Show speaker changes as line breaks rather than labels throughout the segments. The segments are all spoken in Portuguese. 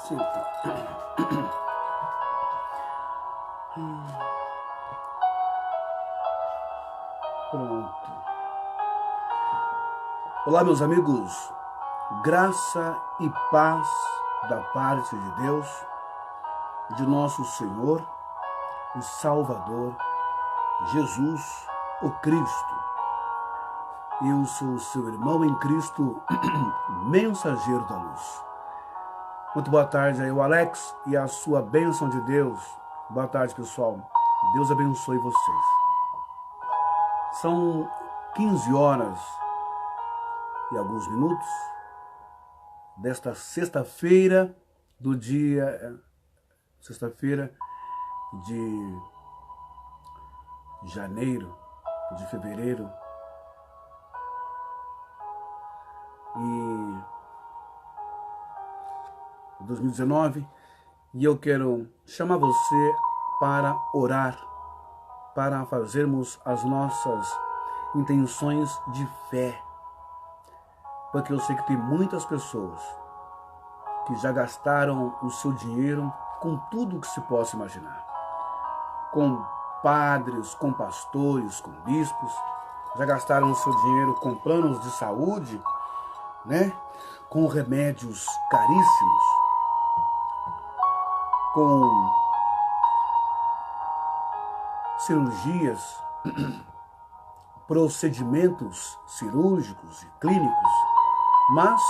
Senta. Pronto. Olá, meus amigos. Graça e paz da parte de Deus, de nosso Senhor e Salvador, Jesus, o Cristo. Eu sou seu irmão em Cristo, mensageiro da luz. Muito boa tarde aí, o Alex, e a sua bênção de Deus. Boa tarde, pessoal. Deus abençoe vocês. São 15 horas e alguns minutos desta sexta-feira do dia... Sexta-feira de janeiro, de fevereiro. E 2019, e eu quero chamar você para orar, para fazermos as nossas intenções de fé, porque eu sei que tem muitas pessoas que já gastaram o seu dinheiro com tudo que se possa imaginar, com padres, com pastores, com bispos, já gastaram o seu dinheiro com planos de saúde, né? Com remédios caríssimos, com cirurgias, procedimentos cirúrgicos e clínicos, mas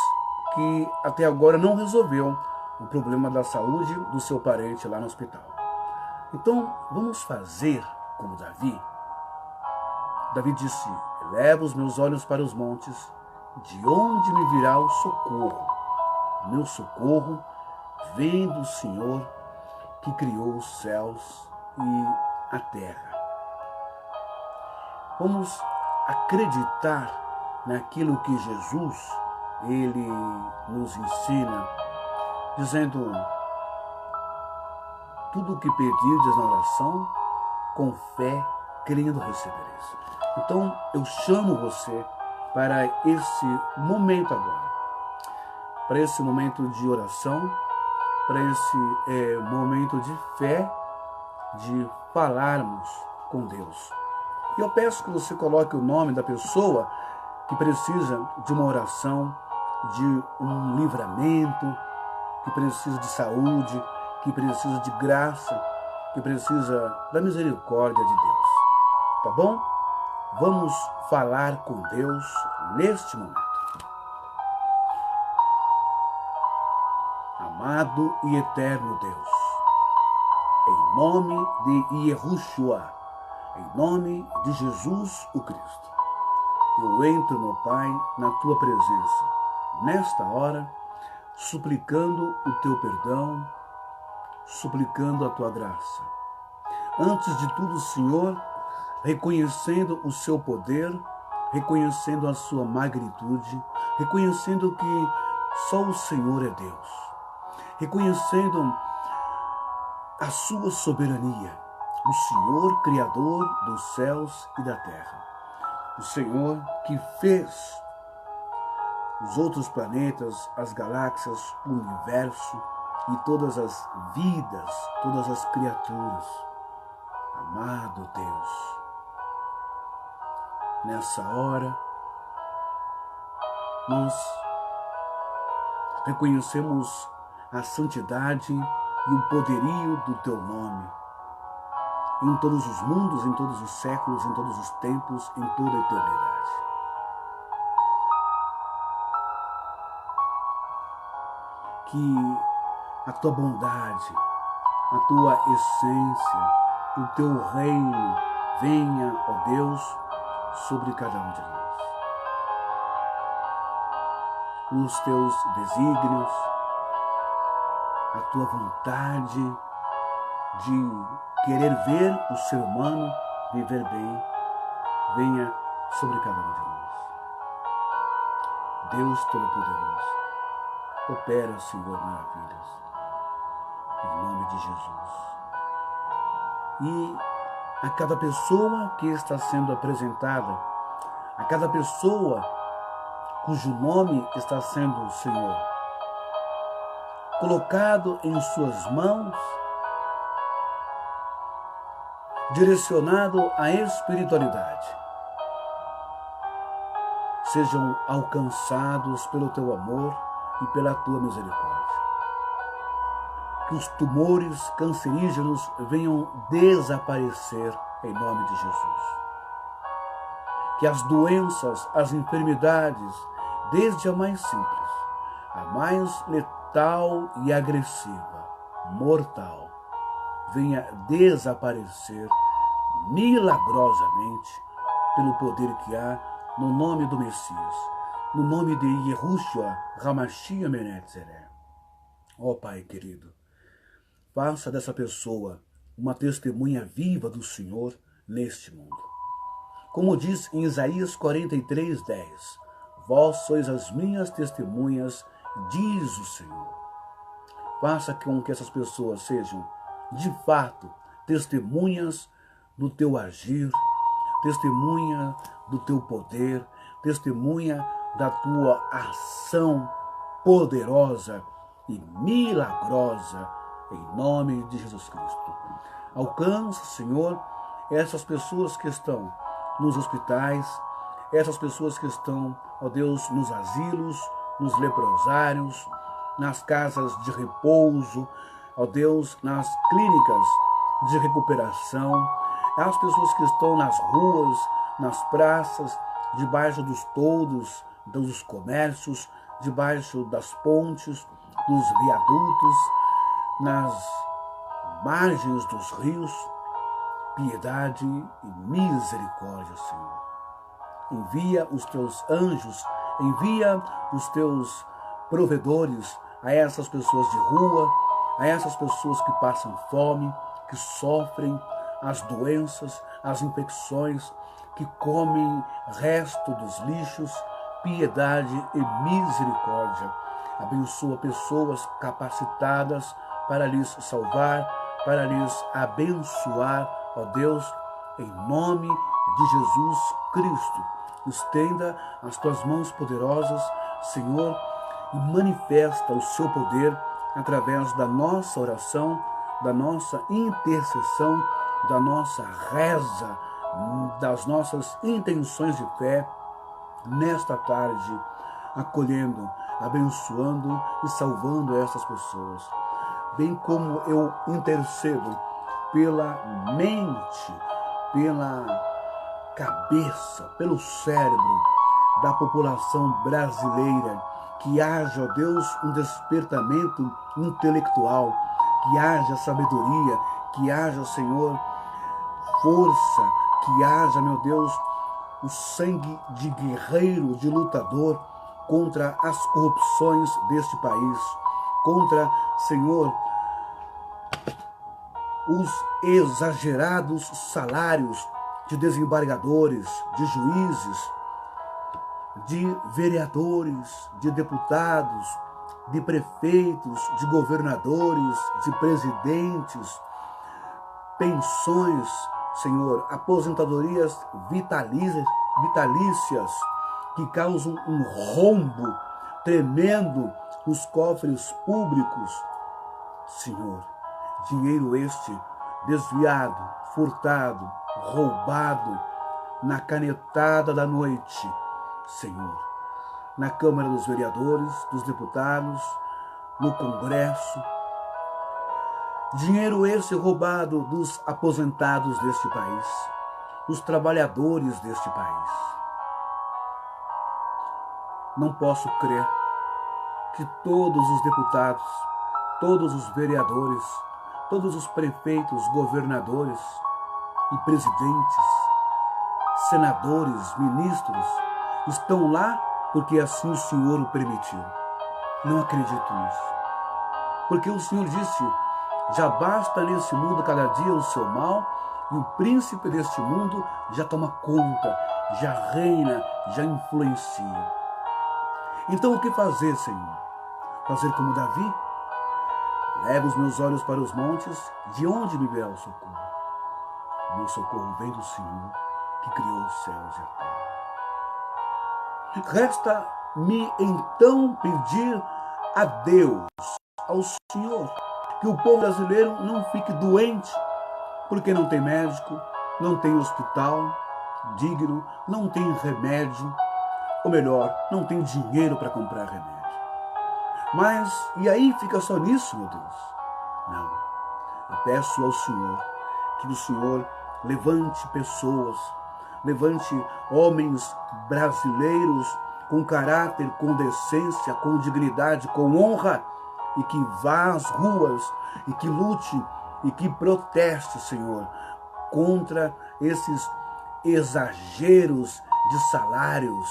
que até agora não resolveu o problema da saúde do seu parente lá no hospital. Então, vamos fazer como Davi. Davi disse: eleva os meus olhos para os montes, de onde me virá o socorro? O meu socorro vem do Senhor, que criou os céus e a terra. Vamos acreditar naquilo que Jesus, ele nos ensina, dizendo: tudo o que pedirdes na oração, com fé, crendo recebereis. Então, eu chamo você para esse momento agora, para esse momento de oração, para esse momento de fé, de falarmos com Deus. E eu peço que você coloque o nome da pessoa que precisa de uma oração, de um livramento, que precisa de saúde, que precisa de graça, que precisa da misericórdia de Deus. Tá bom? Vamos falar com Deus neste momento. Amado e eterno Deus, em nome de Yahushua, em nome de Jesus o Cristo, eu entro, meu Pai, na Tua presença, nesta hora, suplicando o Teu perdão, suplicando a Tua graça. Antes de tudo, Senhor, reconhecendo o Seu poder, reconhecendo a Sua magnitude, reconhecendo que só o Senhor é Deus, reconhecendo a Sua soberania, o Senhor Criador dos céus e da terra, o Senhor que fez os outros planetas, as galáxias, o universo e todas as vidas, todas as criaturas. Amado Deus, nessa hora, nós reconhecemos a santidade e o poderio do Teu nome, em todos os mundos, em todos os séculos, em todos os tempos, em toda a eternidade. Que a Tua bondade, a Tua essência, o Teu reino venha, ó Deus, sobre cada um de nós. Os Teus desígnios, a Tua vontade de querer ver o ser humano viver bem, venha sobre cada um de nós. Deus Todo-Poderoso, opera, Senhor, maravilhas, em nome de Jesus. E a cada pessoa que está sendo apresentada, a cada pessoa cujo nome está sendo, Senhor, colocado em suas mãos, direcionado à espiritualidade, sejam alcançados pelo teu amor e pela tua misericórdia. Que os tumores cancerígenos venham desaparecer em nome de Jesus. Que as doenças, as enfermidades, desde a mais simples, a mais letal e agressiva, mortal, venha desaparecer milagrosamente pelo poder que há no nome do Messias, no nome de Yehoshua HaMashiach Ben Yetzirah. Ó Pai querido, faça dessa pessoa uma testemunha viva do Senhor neste mundo. Como diz em Isaías 43:10, vós sois as minhas testemunhas, diz o Senhor. Faça com que essas pessoas sejam, de fato, testemunhas do teu agir, testemunha do teu poder, testemunha da tua ação poderosa e milagrosa, em nome de Jesus Cristo. Alcança, Senhor, essas pessoas que estão nos hospitais, essas pessoas que estão, ó Deus, nos asilos, nos leprosários, nas casas de repouso, ó Deus, nas clínicas de recuperação, as pessoas que estão nas ruas, nas praças, debaixo dos toldos, dos comércios, debaixo das pontes, dos viadutos, nas margens dos rios, piedade e misericórdia, Senhor. Envia os teus anjos, envia os teus provedores a essas pessoas de rua, a essas pessoas que passam fome, que sofrem as doenças, as infecções, que comem resto dos lixos, piedade e misericórdia. Abençoa pessoas capacitadas para lhes salvar, para lhes abençoar, ó Deus, em nome de Jesus Cristo. Estenda as tuas mãos poderosas, Senhor, e manifesta o seu poder através da nossa oração, da nossa intercessão, da nossa reza, das nossas intenções de fé, nesta tarde, acolhendo, abençoando e salvando essas pessoas. Bem como eu intercedo pela mente, pela cabeça, pelo cérebro da população brasileira, que haja, ó Deus, um despertamento intelectual, que haja sabedoria, que haja, Senhor, força, que haja, meu Deus, o sangue de guerreiro, de lutador contra as corrupções deste país, contra, Senhor, os exagerados salários de desembargadores, de juízes, de vereadores, de deputados, de prefeitos, de governadores, de presidentes, pensões, Senhor, aposentadorias vitalícias que causam um rombo tremendo nos cofres públicos. Senhor, dinheiro este desviado, furtado, roubado na canetada da noite, Senhor, na Câmara dos Vereadores, dos Deputados, no Congresso. Dinheiro esse roubado dos aposentados deste país, dos trabalhadores deste país. Não posso crer que todos os deputados, todos os vereadores, todos os prefeitos, governadores e presidentes, senadores, ministros, estão lá porque assim o Senhor o permitiu. Não acredito nisso. Porque o Senhor disse, já basta nesse mundo cada dia o seu mal, e o príncipe deste mundo já toma conta, já reina, já influencia. Então o que fazer, Senhor? Fazer como Davi? Levo os meus olhos para os montes, de onde me virá o socorro? O meu socorro vem do Senhor, que criou os céus e a terra. Resta me então pedir a Deus, ao Senhor, que o povo brasileiro não fique doente, porque não tem médico, não tem hospital digno, não tem remédio, ou melhor, não tem dinheiro para comprar remédio. Mas, e aí fica só nisso, meu Deus? Não. Eu peço ao Senhor que o Senhor levante pessoas, levante homens brasileiros com caráter, com decência, com dignidade, com honra, e que vá às ruas e que lute e que proteste, Senhor, contra esses exageros de salários,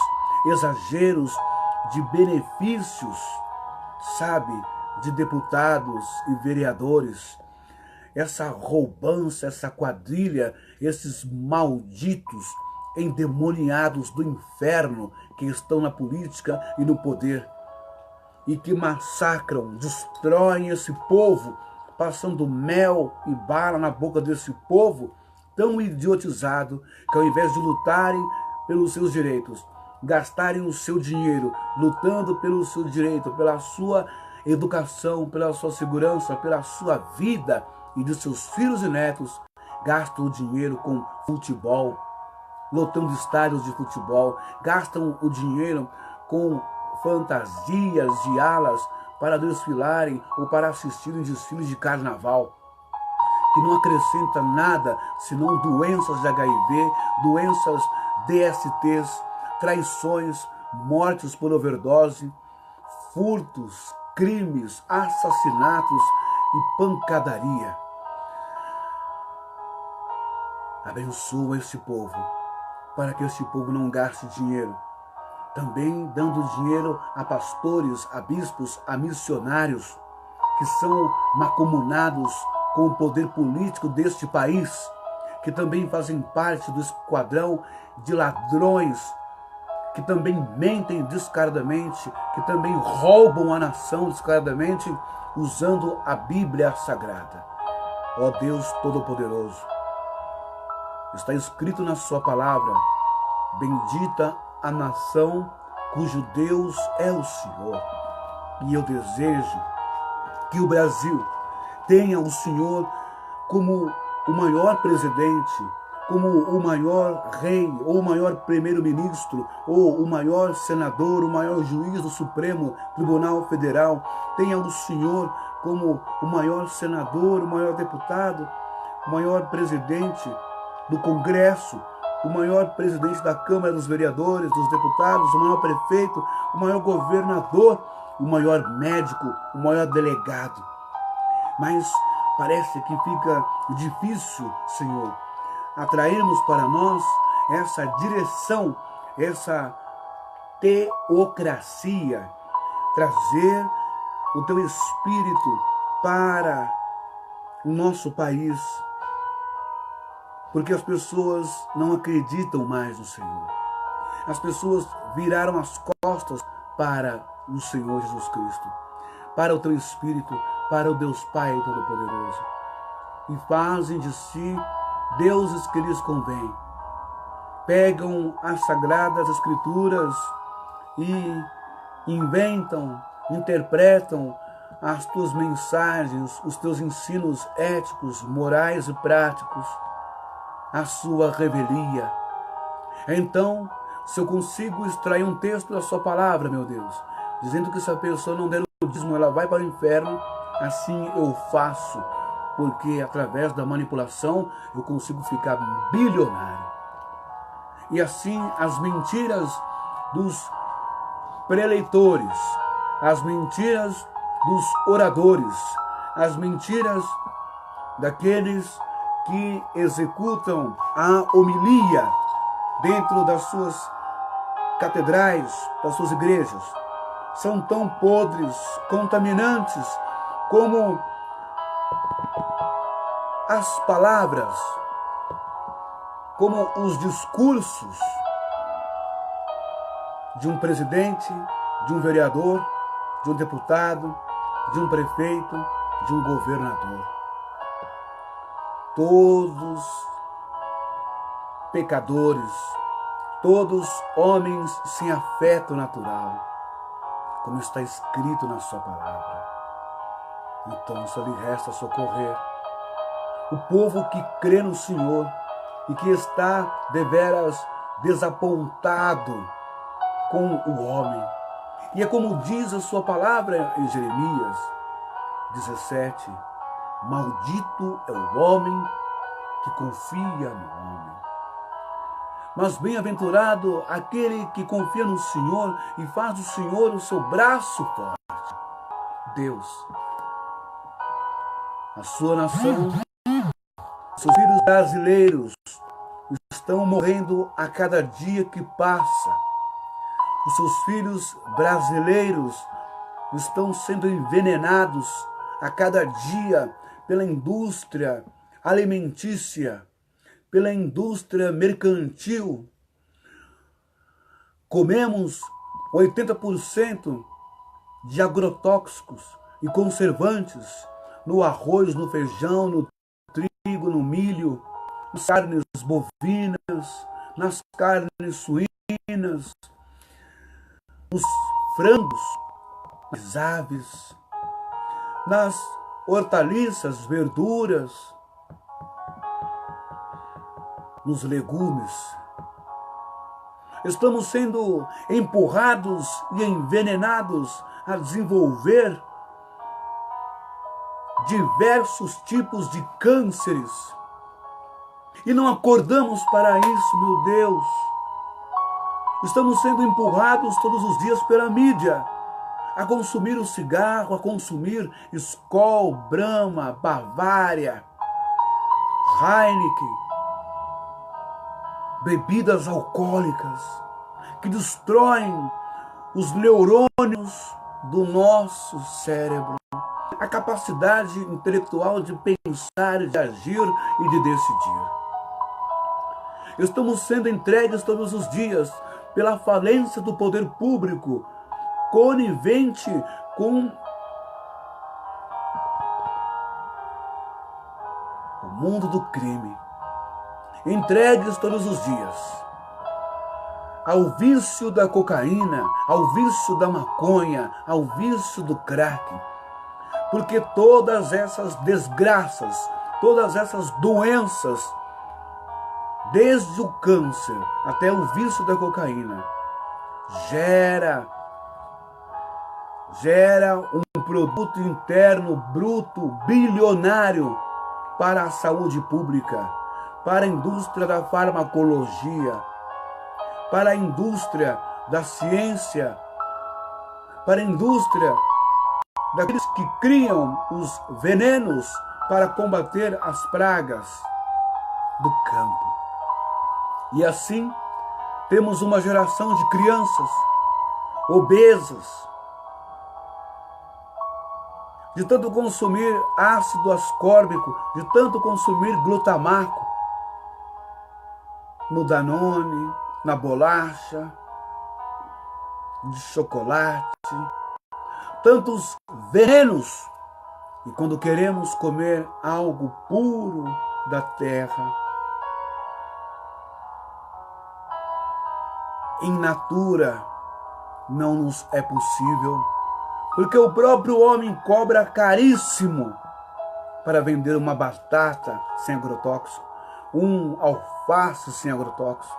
exageros de benefícios, sabe, de deputados e vereadores, essa roubança, essa quadrilha, esses malditos endemoniados do inferno que estão na política e no poder e que massacram, destroem esse povo, passando mel e bala na boca desse povo tão idiotizado que ao invés de lutarem pelos seus direitos, gastarem o seu dinheiro lutando pelo seu direito, pela sua educação, pela sua segurança, pela sua vida e de seus filhos e netos, gastam o dinheiro com futebol, lotando estádios de futebol, gastam o dinheiro com fantasias de alas para desfilarem ou para assistirem desfiles de carnaval, que não acrescenta nada senão doenças de HIV, doenças DSTs, traições, mortes por overdose, furtos, crimes, assassinatos e pancadaria. Abençoa este povo, para que este povo não gaste dinheiro, também dando dinheiro a pastores, a bispos, a missionários, que são mancomunados com o poder político deste país, que também fazem parte do esquadrão de ladrões, que também mentem descaradamente, que também roubam a nação descaradamente, usando a Bíblia Sagrada. Ó Deus Todo-Poderoso, está escrito na sua palavra: bendita a nação cujo Deus é o Senhor. E eu desejo que o Brasil tenha o Senhor como o maior presidente, como o maior rei, ou o maior primeiro-ministro, ou o maior senador, o maior juiz do Supremo Tribunal Federal. Tenha o Senhor como o maior senador, o maior deputado, o maior presidente do Congresso, o maior presidente da Câmara dos Vereadores, dos deputados, o maior prefeito, o maior governador, o maior médico, o maior delegado. Mas parece que fica difícil, Senhor, atrairmos para nós essa direção, essa teocracia, trazer o teu Espírito para o nosso país, porque as pessoas não acreditam mais no Senhor. As pessoas viraram as costas para o Senhor Jesus Cristo, para o teu Espírito, para o Deus Pai Todo-Poderoso, e fazem de si deuses que lhes convém. Pegam as Sagradas Escrituras e inventam, interpretam as tuas mensagens, os teus ensinos éticos, morais e práticos, a sua revelia. Então, se eu consigo extrair um texto da sua palavra, meu Deus, dizendo que se a pessoa não der o dízimo, ela vai para o inferno, assim eu faço, porque através da manipulação eu consigo ficar bilionário. E assim as mentiras dos preleitores, as mentiras dos oradores, as mentiras daqueles que executam a homilia dentro das suas catedrais, das suas igrejas, são tão podres, contaminantes, como as palavras, como os discursos de um presidente, de um vereador, de um deputado, de um prefeito, de um governador. Todos pecadores, todos homens sem afeto natural, como está escrito na sua palavra. Então só lhe resta socorrer o povo que crê no Senhor e que está deveras desapontado com o homem. E é como diz a sua palavra em Jeremias 17, maldito é o homem que confia no homem. Mas bem-aventurado aquele que confia no Senhor e faz do Senhor o seu braço forte. Deus, a sua nação, seus filhos brasileiros estão morrendo a cada dia que passa. Os seus filhos brasileiros estão sendo envenenados a cada dia pela indústria alimentícia, pela indústria mercantil. Comemos 80% de agrotóxicos e conservantes no arroz, no feijão, no trigo, no milho, nas carnes bovinas, nas carnes suínas, nos frangos, nas aves, nas hortaliças, verduras, nos legumes. Estamos sendo empurrados e envenenados a desenvolver diversos tipos de cânceres. E não acordamos para isso, meu Deus. Estamos sendo empurrados todos os dias pela mídia a consumir o cigarro, a consumir Skol, Brahma, Bavária, Heineken, bebidas alcoólicas que destroem os neurônios do nosso cérebro, a capacidade intelectual de pensar, de agir e de decidir. Estamos sendo entregues todos os dias pela falência do poder público, conivente com o mundo do crime. Entregues todos os dias ao vício da cocaína, ao vício da maconha, ao vício do crack. Porque todas essas desgraças, todas essas doenças, desde o câncer até o vício da cocaína, gera um produto interno bruto bilionário para a saúde pública, para a indústria da farmacologia, para a indústria da ciência, para a indústria daqueles que criam os venenos para combater as pragas do campo. E assim, temos uma geração de crianças obesas, de tanto consumir ácido ascórbico, de tanto consumir glutamato no Danone, na bolacha, de chocolate, tantos venenos. E quando queremos comer algo puro da terra, in natura, não nos é possível, porque o próprio homem cobra caríssimo para vender uma batata sem agrotóxico, um alface sem agrotóxico.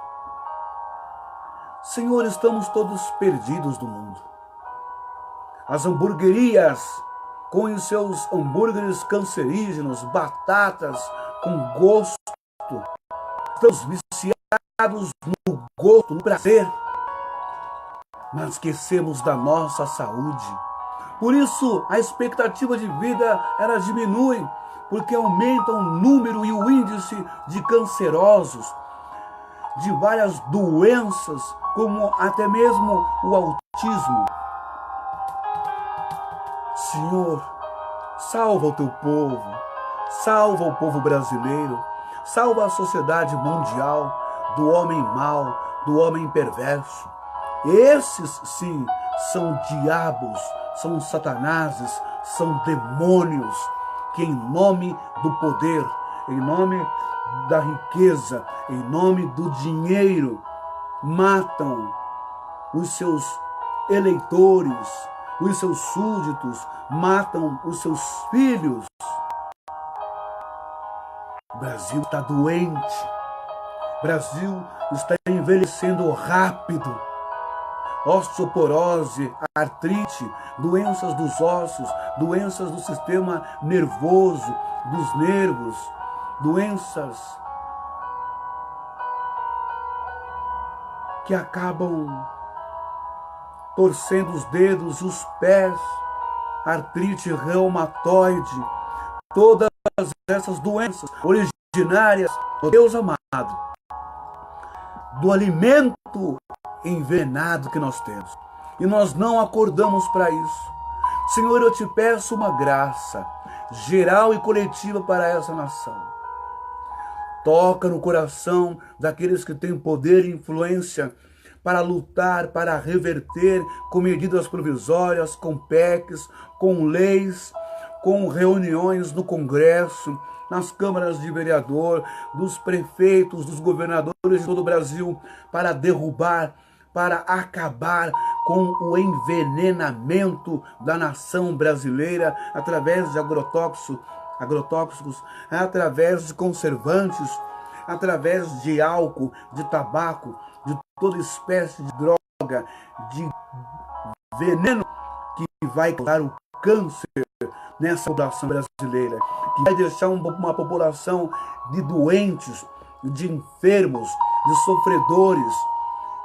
Senhor, estamos todos perdidos do mundo. As hamburguerias, com os seus hambúrgueres cancerígenos, batatas com gosto, estamos viciados no gosto, no prazer, mas esquecemos da nossa saúde. Por isso, a expectativa de vida, ela diminui, porque aumenta o número e o índice de cancerosos, de várias doenças, como até mesmo o autismo. Senhor, salva o teu povo, salva o povo brasileiro, salva a sociedade mundial do homem mau, do homem perverso. Esses, sim, são diabos, são satanases, são demônios que em nome do poder, em nome da riqueza, em nome do dinheiro, matam os seus eleitores, os seus súditos, matam os seus filhos. O Brasil está doente. O Brasil está envelhecendo rápido. Osteoporose, artrite, doenças dos ossos, doenças do sistema nervoso, dos nervos, doenças que acabam torcendo os dedos, os pés, artrite reumatoide, todas essas doenças originárias, ó Deus amado, do alimento envenenado que nós temos. E nós não acordamos para isso. Senhor, eu te peço uma graça geral e coletiva para essa nação. Toca no coração daqueles que têm poder e influência para lutar, para reverter com medidas provisórias, com PECs, com leis, com reuniões no Congresso, nas câmaras de vereador, dos prefeitos, dos governadores de todo o Brasil, para derrubar, para acabar com o envenenamento da nação brasileira através de agrotóxicos, através de conservantes, através de álcool, de tabaco, de toda espécie de droga, de veneno que vai causar o câncer nessa população brasileira, que vai deixar uma população de doentes, de enfermos, de sofredores,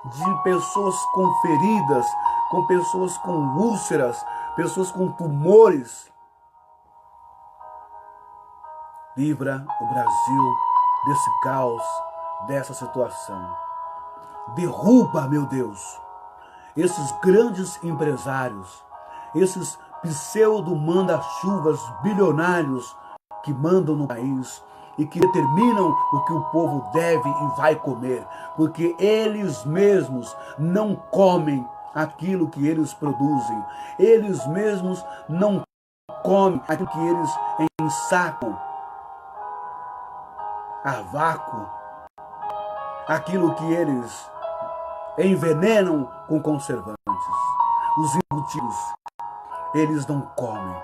de pessoas com feridas, com pessoas com úlceras, pessoas com tumores. Livra o Brasil desse caos, dessa situação. Derruba, meu Deus, esses grandes empresários, esses pseudo-manda-chuvas bilionários que mandam no país e que determinam o que o povo deve e vai comer, porque eles mesmos não comem aquilo que eles produzem, eles mesmos não comem aquilo que eles ensacam a vácuo, aquilo que eles envenenam com conservantes. Os embutidos, eles não comem,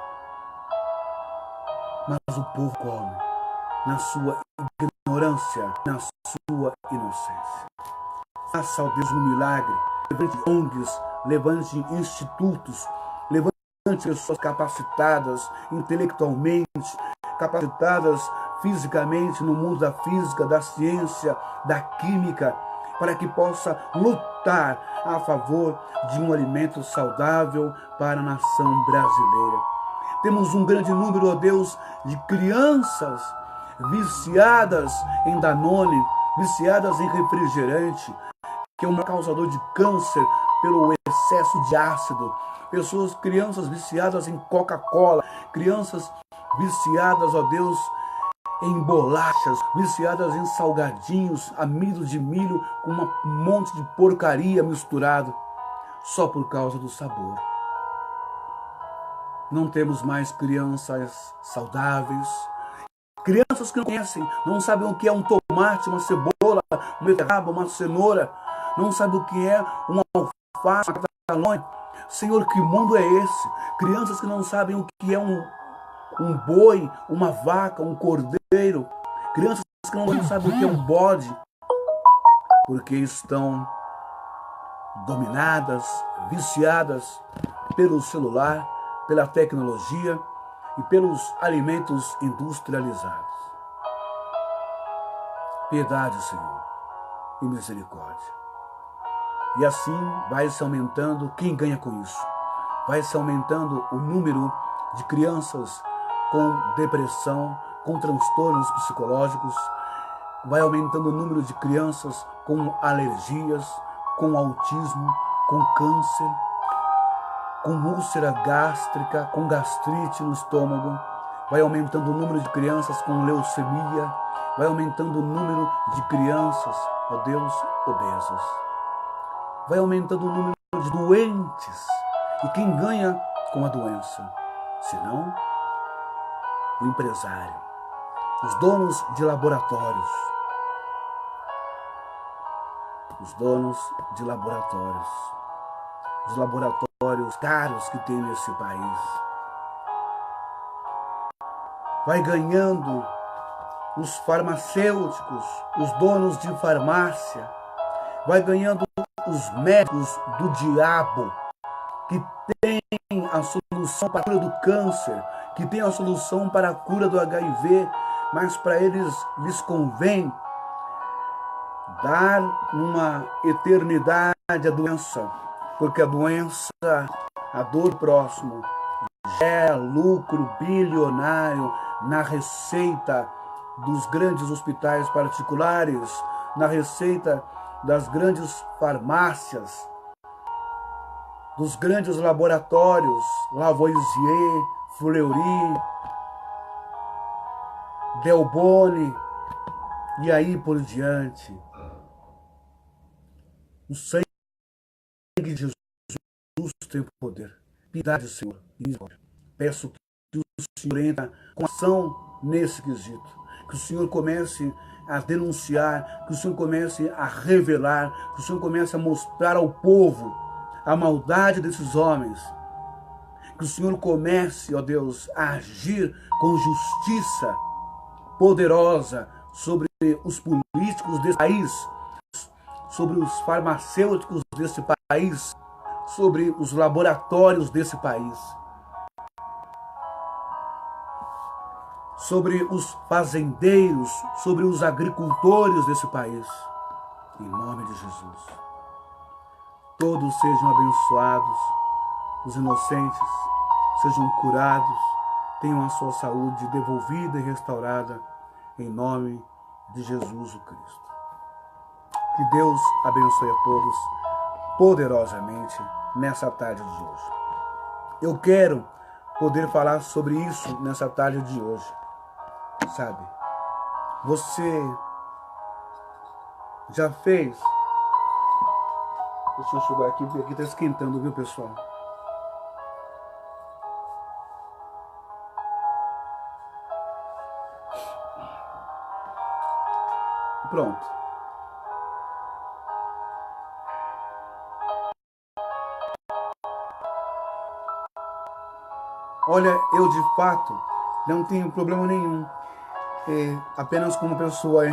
mas o povo come, na sua ignorância, na sua inocência. Faça, ó Deus, um milagre. Levante ONGs, levante institutos, levante pessoas capacitadas intelectualmente, capacitadas fisicamente no mundo da física, da ciência, da química, para que possa lutar a favor de um alimento saudável para a nação brasileira. Temos um grande número, ó Deus, de crianças viciadas em Danone, viciadas em refrigerante, que é um causador de câncer pelo excesso de ácido. Crianças viciadas em Coca-Cola, crianças viciadas, ó Deus, em bolachas, viciadas em salgadinhos, amido de milho, com um monte de porcaria misturado, só por causa do sabor. Não temos mais crianças saudáveis, crianças que não conhecem, não sabem o que é um tomate, uma cebola, uma beterraba, uma cenoura, não sabem o que é uma alface, uma catalonha. Senhor, que mundo é esse? Crianças que não sabem o que é um boi, uma vaca, um cordeiro. Crianças que não sabem o que é um bode, porque estão dominadas, viciadas pelo celular, pela tecnologia e pelos alimentos industrializados. Piedade, Senhor, e misericórdia. E assim vai se aumentando quem ganha com isso. Vai se aumentando o número de crianças com depressão, com transtornos psicológicos. Vai aumentando o número de crianças com alergias, com autismo, com câncer, com úlcera gástrica, com gastrite no estômago. Vai aumentando o número de crianças com leucemia. Vai aumentando o número de crianças, ó Deus, obesas. Vai aumentando o número de doentes. E quem ganha com a doença? Senão, o empresário, os donos de laboratórios. Os donos de laboratórios. Os laboratórios laboratórios caros que tem nesse país. Vai ganhando os farmacêuticos, os donos de farmácia, vai ganhando os médicos do diabo, que tem a solução para a cura do câncer, que tem a solução para a cura do HIV, mas para eles lhes convém dar uma eternidade à doença, porque a doença, a dor próximo, gera lucro bilionário na receita dos grandes hospitais particulares, na receita das grandes farmácias, dos grandes laboratórios, Lavoisier, Fleury, Delboni, e aí por diante. O sangue de Jesus tem poder. Piedade, Senhor. Peço que o Senhor entre com ação nesse quesito. Que o Senhor comece a denunciar, que o Senhor comece a revelar, que o Senhor comece a mostrar ao povo a maldade desses homens. Que o Senhor comece, ó Deus, a agir com justiça poderosa sobre os políticos desse país, sobre os farmacêuticos desse país, sobre os laboratórios desse país, sobre os fazendeiros, sobre os agricultores desse país. Em nome de Jesus. Todos sejam abençoados, os inocentes sejam curados, tenham a sua saúde devolvida e restaurada, em nome de Jesus o Cristo. Que Deus abençoe a todos poderosamente nessa tarde de hoje. Eu quero poder falar sobre isso nessa tarde de hoje. Sabe? Você já fez... Deixa eu enxugar aqui, porque aqui está esquentando, viu, pessoal? Pronto. Olha, eu de fato não tenho problema nenhum. Apenas como pessoa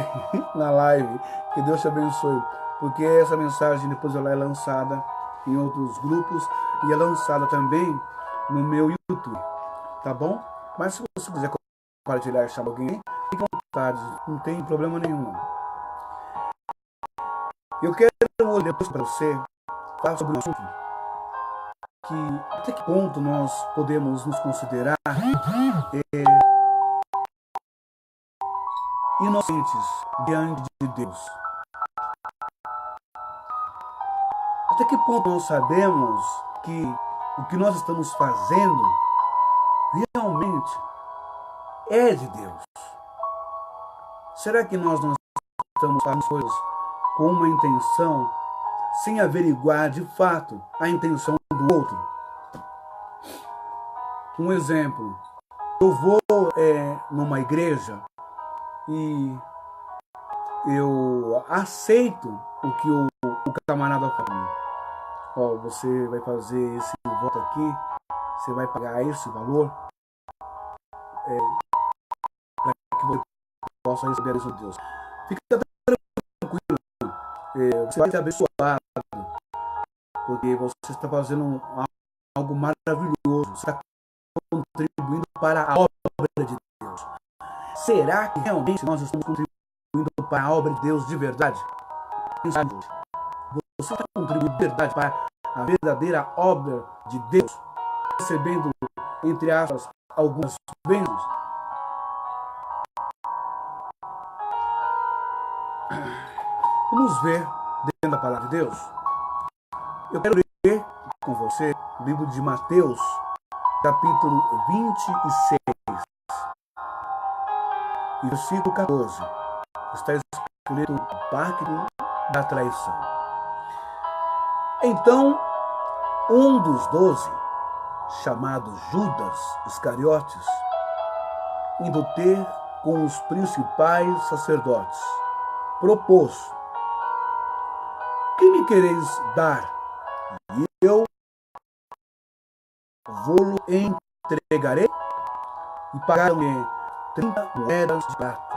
na live, que Deus te abençoe. Porque essa mensagem depois ela é lançada em outros grupos e é lançada também no meu YouTube, tá bom? Mas se você quiser compartilhar e chamar alguém, fique à vontade, não tem problema nenhum não. Eu quero depois para você falar sobre um assunto que até que ponto nós podemos nos considerar inocentes diante de Deus. Até que ponto nós sabemos que o que nós estamos fazendo realmente é de Deus? Será que nós não estamos fazendo coisas com uma intenção, sem averiguar de fato a intenção do outro? Um exemplo, eu vou numa igreja e eu aceito o que o camarada fala. Ó, você vai fazer esse voto aqui, você vai pagar esse valor para que você possa receber a bênção de Deus. Fica tranquilo, você vai ser abençoado, porque você está fazendo algo maravilhoso, você está contribuindo para a obra de Deus. Será que realmente nós estamos contribuindo para a obra de Deus de verdade? Você está contribuindo de verdade para a verdadeira obra de Deus, recebendo, entre aspas, algumas bênçãos? Vamos ver dentro da palavra de Deus. Eu quero ler com você o livro de Mateus, capítulo 26, e versículo 14. Está escrito o pacto da traição. Então, um dos 12, chamado Judas Iscariotes, indo ter com os principais sacerdotes, propôs: que me quereis dar? E eu entregarei, e pagaram-lhe 30 moedas de prata.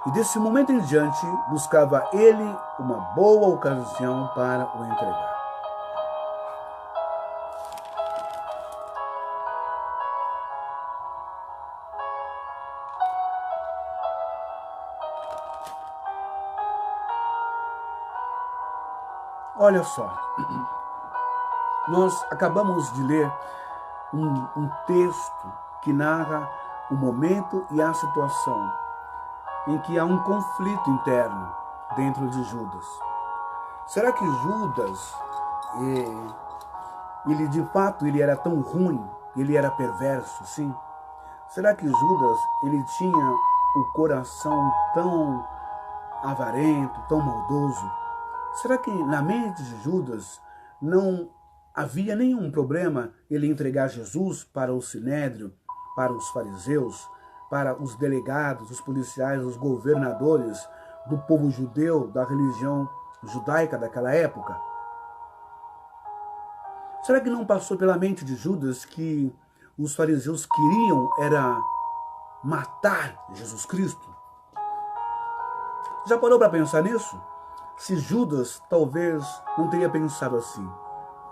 E desse momento em diante, buscava ele uma boa ocasião para o entregar. Olha só, nós acabamos de ler um texto que narra o momento e a situação em que há um conflito interno dentro de Judas. Será que Judas, ele de fato ele era tão ruim, ele era perverso, sim? Será que Judas ele tinha o coração tão avarento, tão maldoso? Será que na mente de Judas não havia nenhum problema ele entregar Jesus para o sinédrio, para os fariseus, para os delegados, os policiais, os governadores do povo judeu, da religião judaica daquela época? Será que não passou pela mente de Judas que os fariseus queriam era matar Jesus Cristo? Já parou para pensar nisso? Se Judas talvez não teria pensado assim: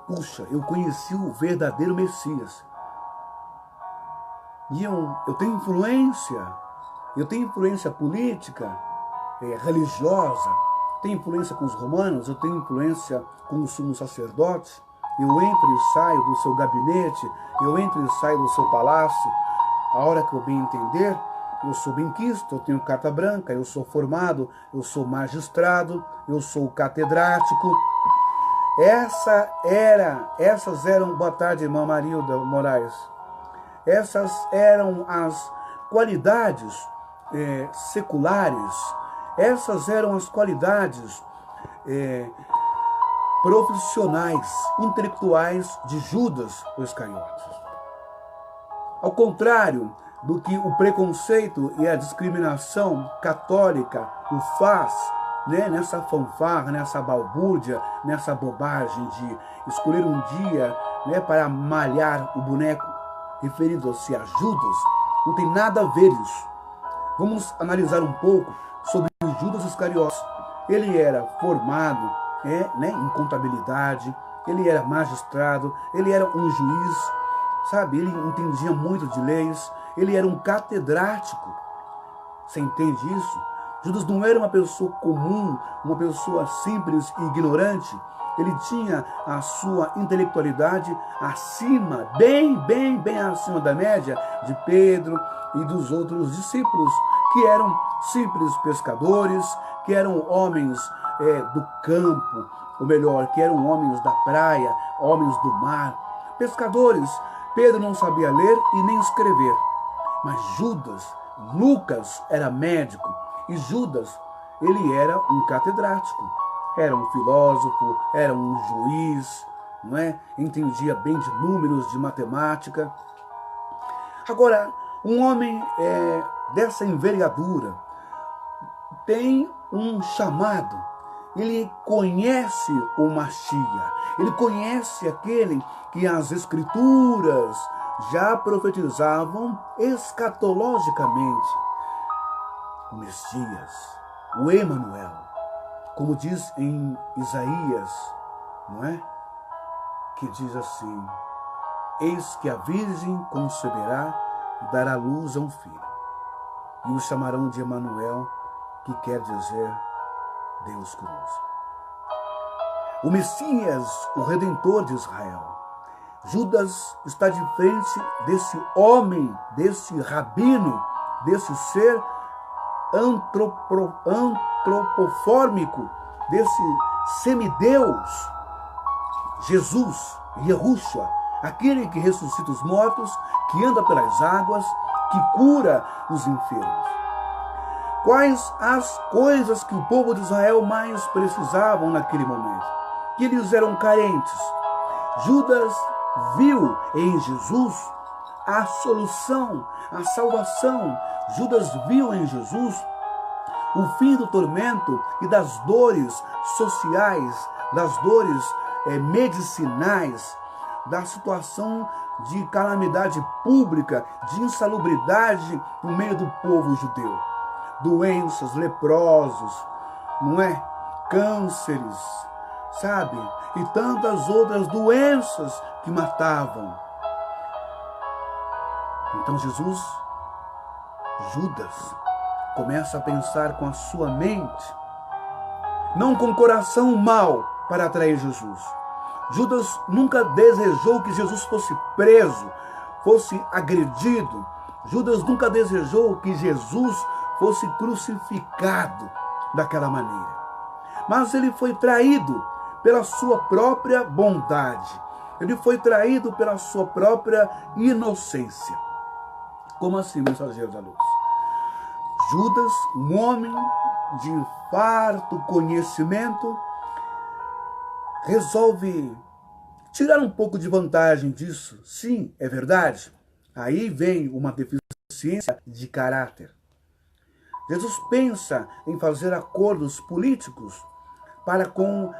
puxa, eu conheci o verdadeiro Messias. E eu tenho influência política, religiosa, tenho influência com os romanos, eu tenho influência com os sumos sacerdotes, eu entro e saio do seu gabinete, eu entro e saio do seu palácio, a hora que eu bem entender, eu sou benquisto, eu tenho carta branca, eu sou formado, eu sou magistrado, eu sou catedrático. Essas eram, boa tarde, irmã Marilda Moraes, essas eram as qualidades seculares, essas eram as qualidades profissionais, intelectuais de Judas o Iscariotes. Ao contrário do que o preconceito e a discriminação católica o faz, né, nessa fanfarra, nessa balbúrdia, nessa bobagem de escolher um dia, né, para malhar o boneco referindo-se a Judas, não tem nada a ver isso. Vamos analisar um pouco sobre Judas Iscariotes. Ele era formado em contabilidade, ele era magistrado, ele era um juiz, sabe? Ele entendia muito de leis, ele era um catedrático. Você entende isso? Judas não era uma pessoa comum, uma pessoa simples e ignorante. Ele tinha a sua intelectualidade acima, bem acima da média de Pedro e dos outros discípulos, que eram simples pescadores, que eram homens do campo, ou melhor, que eram homens da praia, homens do mar, pescadores. Pedro não sabia ler e nem escrever, mas Lucas era médico, e Judas, ele era um catedrático, era um filósofo, era um juiz, não é? Entendia bem de números, de matemática. Agora, um homem dessa envergadura tem um chamado, ele conhece o Machia, ele conhece aquele que as Escrituras já profetizavam escatologicamente, o Messias, o Emanuel, como diz em Isaías, não é? Que diz assim: eis que a virgem conceberá e dará luz a um filho, e o chamarão de Emanuel, que quer dizer Deus conosco. O Messias, o Redentor de Israel. Judas está de frente desse homem, desse rabino, desse ser antropofórmico, desse semideus, Jesus, Yahushua, aquele que ressuscita os mortos, que anda pelas águas, que cura os enfermos. Quais as coisas que o povo de Israel mais precisavam naquele momento? Que eles eram carentes. Judas viu em Jesus a solução, a salvação. Judas viu em Jesus o fim do tormento e das dores sociais, das dores medicinais, da situação de calamidade pública, de insalubridade no meio do povo judeu. Doenças, leprosos, não é? Cânceres, sabe? E tantas outras doenças que matavam. Então Judas, começa a pensar com a sua mente, não com o coração mau para atrair Jesus. Judas nunca desejou que Jesus fosse preso, fosse agredido. Judas nunca desejou que Jesus fosse crucificado daquela maneira. Mas ele foi traído pela sua própria bondade. Ele foi traído pela sua própria inocência. Como assim, mensageiro da luz? Judas, um homem de farto conhecimento, resolve tirar um pouco de vantagem disso. Sim, é verdade. Aí vem uma deficiência de caráter. Jesus pensa em fazer acordos políticos para com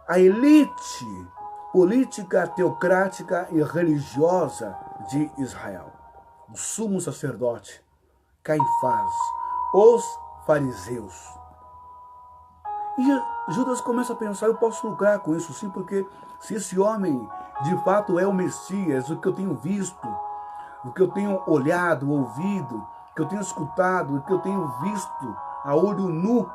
a elite política, teocrática e religiosa de Israel. O sumo sacerdote, Caifás, os fariseus. E Judas começa a pensar, eu posso lucrar com isso sim, porque se esse homem de fato é o Messias, o que eu tenho visto, o que eu tenho olhado, ouvido, o que eu tenho escutado, o que eu tenho visto a olho nu,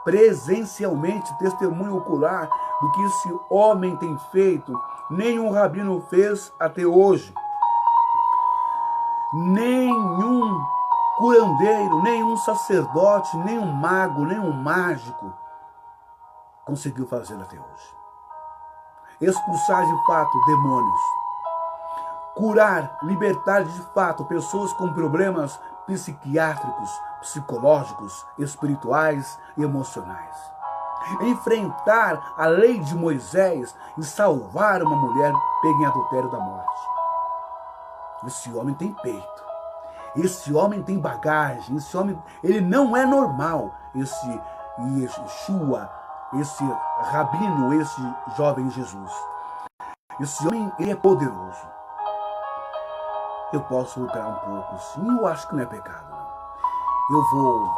presencialmente, testemunho ocular do que esse homem tem feito, nenhum rabino fez até hoje. Nenhum curandeiro, nenhum sacerdote, nenhum mago, nenhum mágico conseguiu fazer até hoje. Expulsar de fato demônios. Curar, libertar de fato pessoas com problemas psiquiátricos, psicológicos, espirituais e emocionais. Enfrentar a lei de Moisés e salvar uma mulher pega em adultério da morte. Esse homem tem peito. Esse homem tem bagagem. Esse homem, ele não é normal. Esse Yeshua, esse rabino, esse jovem Jesus. Esse homem, ele é poderoso. Eu posso lucrar um pouco, sim, eu acho que não é pecado, não. Eu vou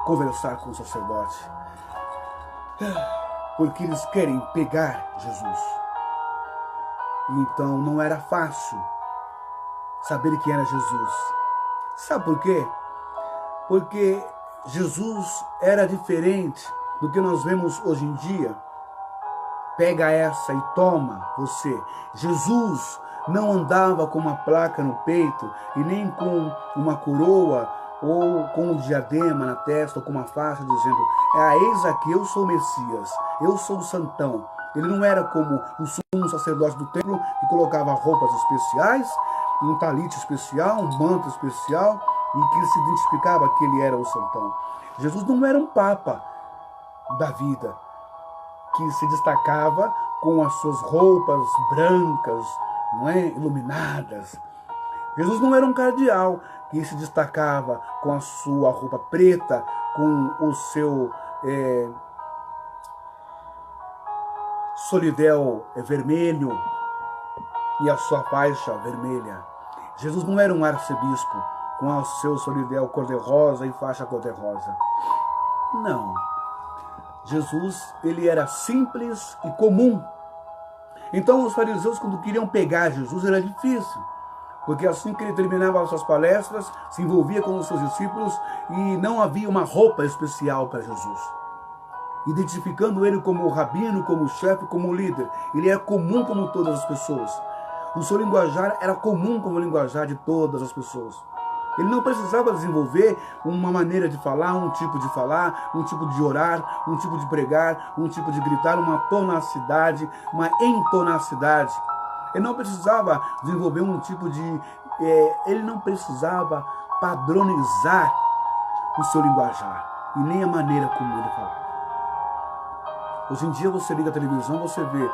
conversar com o sacerdote, porque eles querem pegar Jesus. Então não era fácil saber quem era Jesus. Sabe por quê? Porque Jesus era diferente do que nós vemos hoje em dia. Pega essa e toma você. Jesus não andava com uma placa no peito e nem com uma coroa ou com um diadema na testa ou com uma faixa dizendo: eis aqui, eu sou o Messias, eu sou o Santão. Ele não era como o sumo sacerdote do templo que colocava roupas especiais, um talite especial, um manto especial e que se identificava que ele era o Santão. Jesus não era um papa da vida que se destacava com as suas roupas brancas, não é, iluminadas. Jesus não era um cardeal que se destacava com a sua roupa preta, com o seu solidéu vermelho e a sua faixa vermelha. Jesus não era um arcebispo com o seu solidéu cor-de-rosa e faixa cor-de-rosa. Não. Jesus, ele era simples e comum. Então os fariseus, quando queriam pegar Jesus, era difícil. Porque assim que ele terminava as suas palestras, se envolvia com os seus discípulos e não havia uma roupa especial para Jesus. Identificando ele como rabino, como chefe, como líder. Ele era comum como todas as pessoas. O seu linguajar era comum como o linguajar de todas as pessoas. Ele não precisava desenvolver uma maneira de falar, um tipo de orar, um tipo de pregar, um tipo de gritar, uma tonacidade, uma entonacidade. Ele não precisava desenvolver um tipo de... ele não precisava padronizar o seu linguajar e nem a maneira como ele falava. Hoje em dia você liga a televisão, você vê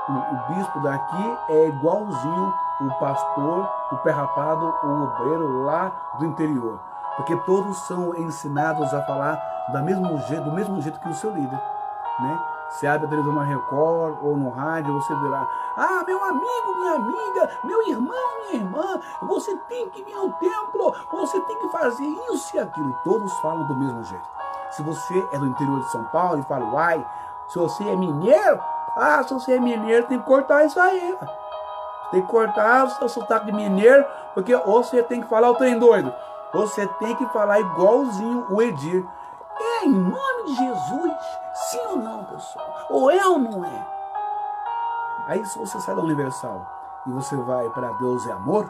o bispo daqui é igualzinho o pastor, o pé rapado, o obreiro lá do interior. Porque todos são ensinados a falar do mesmo jeito que o seu líder, né? Você abre a televisão na Record ou no rádio, você vê lá, ah, meu amigo, minha amiga, meu irmão, minha irmã, você tem que vir ao templo, você tem que fazer isso e aquilo. Todos falam do mesmo jeito. Se você é do interior de São Paulo e fala, uai, se você é mineiro, se você é mineiro, tem que cortar isso aí. Tem que cortar o seu sotaque de mineiro, porque ou você tem que falar o trem doido, ou você tem que falar igualzinho o Edir. É em nome de Jesus, sim ou não, pessoal? Ou é ou não é? Aí se você sai da Universal e você vai para Deus é Amor,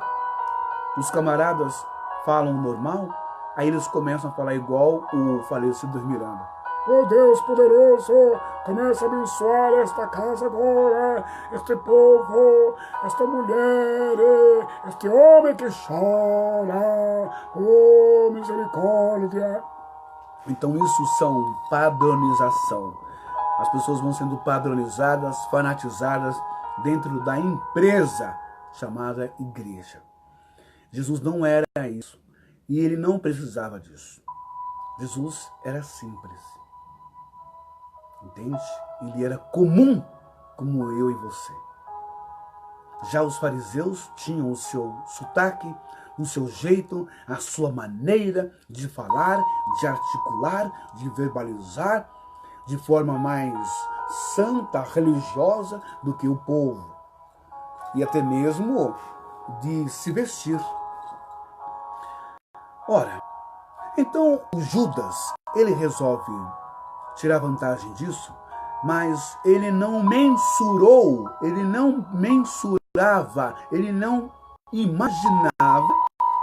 os camaradas falam normal, aí eles começam a falar igual o falecido Miranda. Oh Deus poderoso, começa a abençoar esta casa agora, este povo, esta mulher, este homem que chora, oh misericórdia. Então isso são padronização. As pessoas vão sendo padronizadas, fanatizadas dentro da empresa chamada igreja. Jesus não era isso e ele não precisava disso. Jesus era simples. Entende? Ele era comum, como eu e você. Já os fariseus tinham o seu sotaque, o seu jeito, a sua maneira de falar, de articular, de verbalizar, de forma mais santa, religiosa do que o povo. E até mesmo de se vestir. Ora, então o Judas, ele resolve tirar vantagem disso, mas ele não mensurou, ele não mensurava, ele não imaginava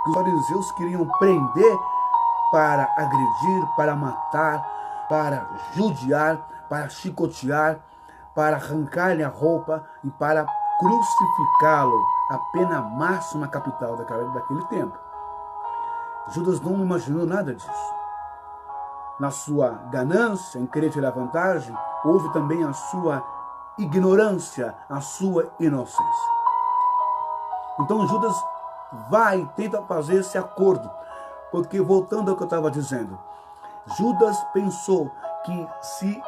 que os fariseus queriam prender para agredir, para matar, para judiar, para chicotear, para arrancar-lhe a roupa e para crucificá-lo, a pena máxima na capital daquele tempo. Judas não imaginou nada disso. Na sua ganância, em querer tirar vantagem, houve também a sua ignorância, a sua inocência. Então Judas tenta fazer esse acordo, porque voltando ao que eu estava dizendo, Judas pensou que se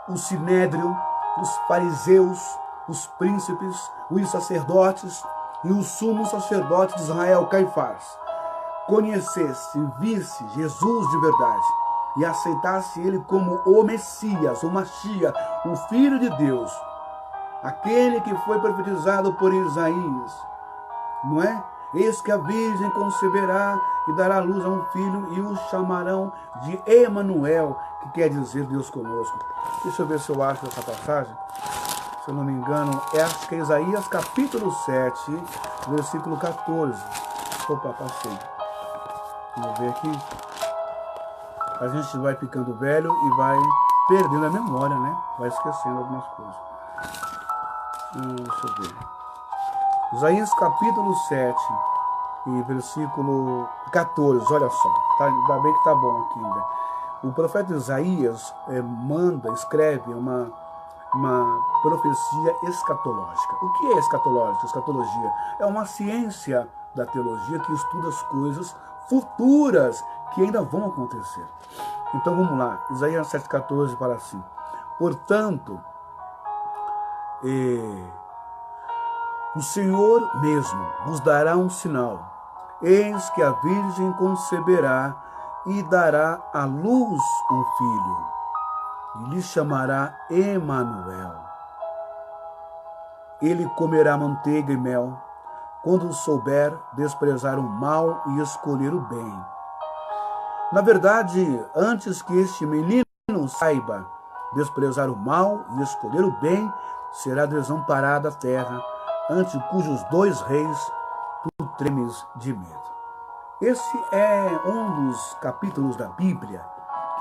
o Sinédrio, os fariseus, os príncipes, os sacerdotes e o sumo sacerdote de Israel, Caifás, conhecesse, visse Jesus de verdade e aceitasse ele como o Messias, o Machia, o Filho de Deus, aquele que foi profetizado por Isaías, não é? Eis que a Virgem conceberá e dará luz a um filho e o chamarão de Emanuel, que quer dizer Deus conosco. Deixa eu ver se eu acho essa passagem. Se eu não me engano, acho que é Isaías capítulo 7, versículo 14. Opa, passei. Vamos ver aqui. A gente vai ficando velho e vai perdendo a memória, né? Vai esquecendo algumas coisas. Deixa eu ver. Isaías capítulo 7 e versículo 14, olha só. Ainda bem que tá bom aqui ainda. O profeta Isaías escreve uma profecia escatológica. O que é escatológica? Escatologia é uma ciência da teologia que estuda as coisas futuras que ainda vão acontecer. Então vamos lá, Isaías 7,14 fala assim: portanto, o Senhor mesmo vos dará um sinal. Eis que a Virgem conceberá e dará à luz um filho, e lhe chamará Emanuel. Ele comerá manteiga e mel, quando souber desprezar o mal e escolher o bem. Na verdade, antes que este menino saiba desprezar o mal e escolher o bem, será desamparada a terra, ante cujos dois reis tu tremes de medo. Esse é um dos capítulos da Bíblia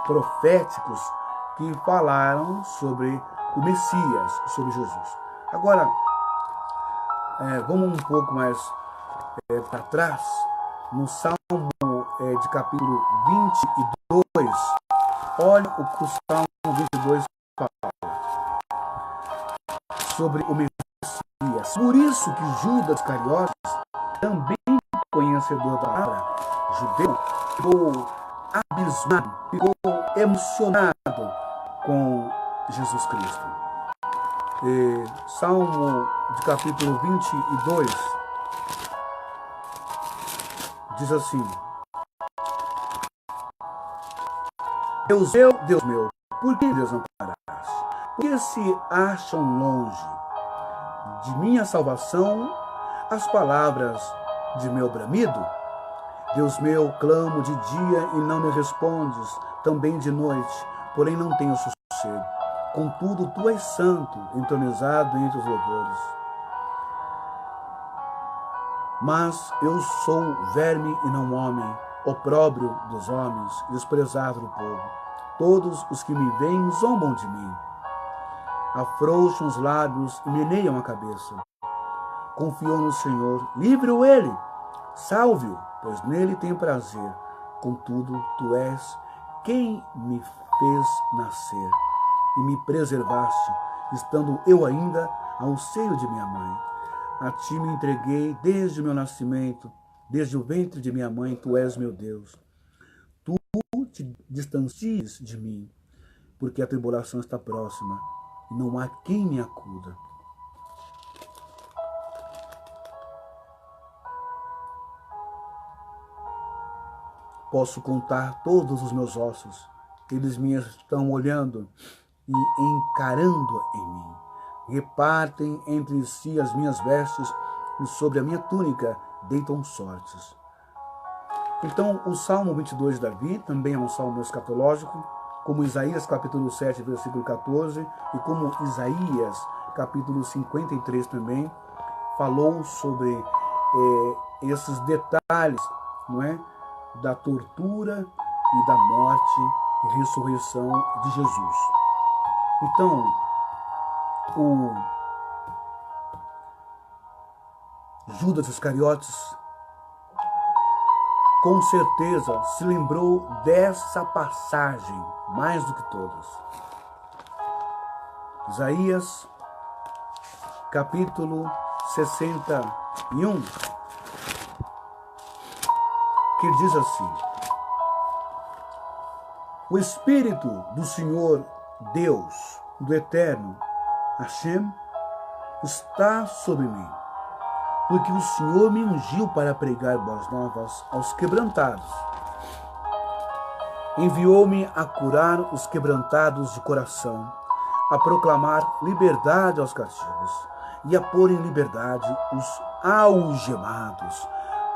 proféticos que falaram sobre o Messias, sobre Jesus. Agora, vamos um pouco mais para trás, no Salmo de capítulo 22, olha o que o Salmo 22 fala sobre o Messias. Por isso que Judas Iscariotes, também conhecedor da palavra, judeu, ficou abismado, ficou emocionado com Jesus Cristo. Salmo de capítulo 22 diz assim: Deus meu, por que desamparaste? Por que se acham longe de minha salvação as palavras de meu bramido? Deus meu, clamo de dia e não me respondes, também de noite, porém não tenho sossego. Contudo, tu és santo, entronizado entre os louvores. Mas eu sou verme e não homem, opróbrio dos homens, desprezado do povo. Todos os que me veem zombam de mim. Afrouxam os lábios e meneiam a cabeça. Confiou no Senhor, livre-o ele, salve-o, pois nele tem prazer. Contudo, tu és quem me fez nascer e me preservaste, estando eu ainda ao seio de minha mãe. A ti me entreguei desde o meu nascimento, desde o ventre de minha mãe, tu és meu Deus. Tu te distancies de mim, porque a tribulação está próxima, e não há quem me acuda. Posso contar todos os meus ossos, eles me estão olhando e encarando em mim. Repartem entre si as minhas vestes e sobre a minha túnica deitam sortes. Então, o Salmo 22 de Davi também é um salmo escatológico, como Isaías capítulo 7, versículo 14, e como Isaías capítulo 53 também falou sobre esses detalhes, não é, da tortura e da morte e ressurreição de Jesus. Então, o Judas Iscariotes com certeza se lembrou dessa passagem mais do que todas. Isaías capítulo 61, que diz assim: O Espírito do Senhor Deus, do Eterno, Hashem, está sobre mim, porque o Senhor me ungiu para pregar boas novas aos quebrantados. Enviou-me a curar os quebrantados de coração, a proclamar liberdade aos cativos e a pôr em liberdade os algemados,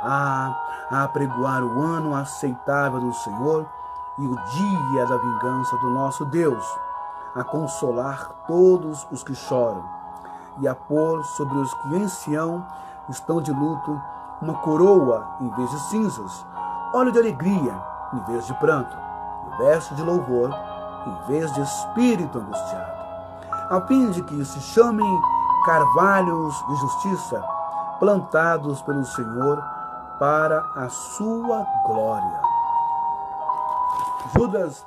a apregoar o ano aceitável do Senhor e o dia da vingança do nosso Deus, a consolar todos os que choram e a pôr sobre os que em Sião estão de luto uma coroa em vez de cinzas, óleo de alegria em vez de pranto, e veste de louvor em vez de espírito angustiado, a fim de que se chamem carvalhos de justiça, plantados pelo Senhor para a sua glória. Judas,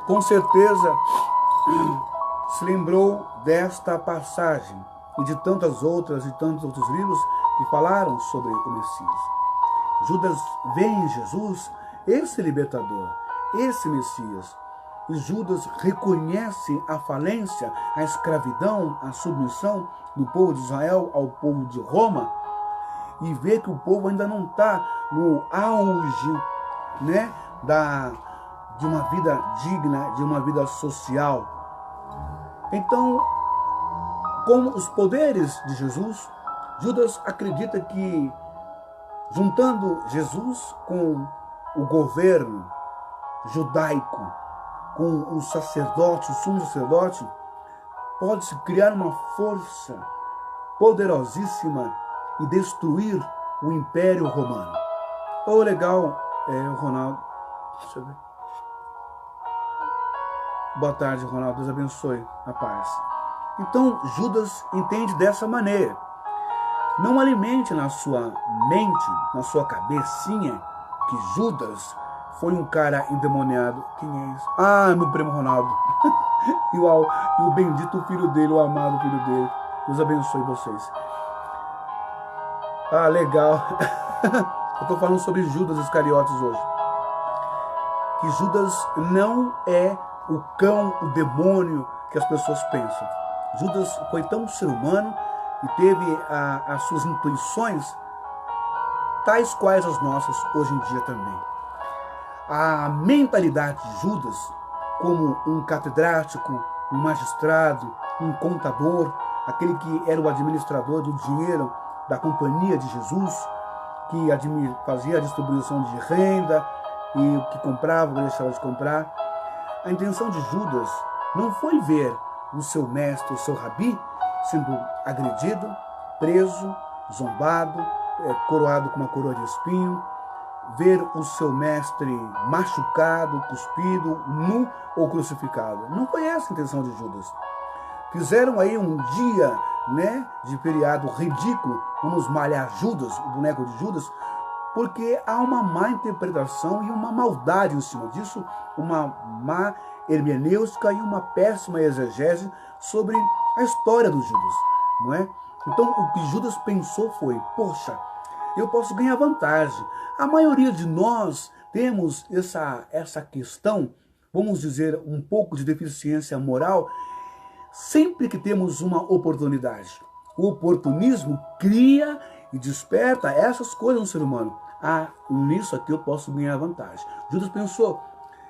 com certeza, se lembrou desta passagem e de tantas outras e tantos outros livros que falaram sobre o Messias. Judas vê em Jesus esse libertador, esse Messias. E Judas reconhece a falência, a escravidão, a submissão do povo de Israel ao povo de Roma e vê que o povo ainda não está no auge, né, de uma vida digna, de uma vida social. Então, com os poderes de Jesus, Judas acredita que, juntando Jesus com o governo judaico, com o sacerdote, o sumo sacerdote, pode-se criar uma força poderosíssima e destruir o Império Romano. Oh, legal, Ronaldo. Deixa eu ver. Boa tarde, Ronaldo. Deus abençoe. A paz. Então, Judas entende dessa maneira. Não alimente na sua mente, na sua cabecinha, que Judas foi um cara endemoniado. Quem é isso? Ah, meu primo Ronaldo. e o bendito filho dele, o amado filho dele. Deus abençoe vocês. Ah, legal. Eu estou falando sobre Judas Iscariotes hoje. Que Judas não é o cão, o demônio que as pessoas pensam. Judas foi tão ser humano e teve as suas intuições tais quais as nossas hoje em dia também. A mentalidade de Judas, como um catedrático, um magistrado, um contador, aquele que era o administrador do dinheiro da companhia de Jesus, que fazia a distribuição de renda e o que comprava ou deixava de comprar. A intenção de Judas não foi ver o seu mestre, o seu rabi, sendo agredido, preso, zombado, coroado com uma coroa de espinho, ver o seu mestre machucado, cuspido, nu ou crucificado. Não foi essa a intenção de Judas. Fizeram aí um dia, de feriado ridículo, vamos malhar Judas, o boneco de Judas, porque há uma má interpretação e uma maldade em cima disso, uma má hermenêutica e uma péssima exegese sobre a história do Judas, não é? Então, o que Judas pensou foi, poxa, eu posso ganhar vantagem. A maioria de nós temos essa questão, vamos dizer, um pouco de deficiência moral, sempre que temos uma oportunidade. O oportunismo cria e desperta essas coisas no ser humano. Nisso aqui eu posso ganhar vantagem. Judas pensou,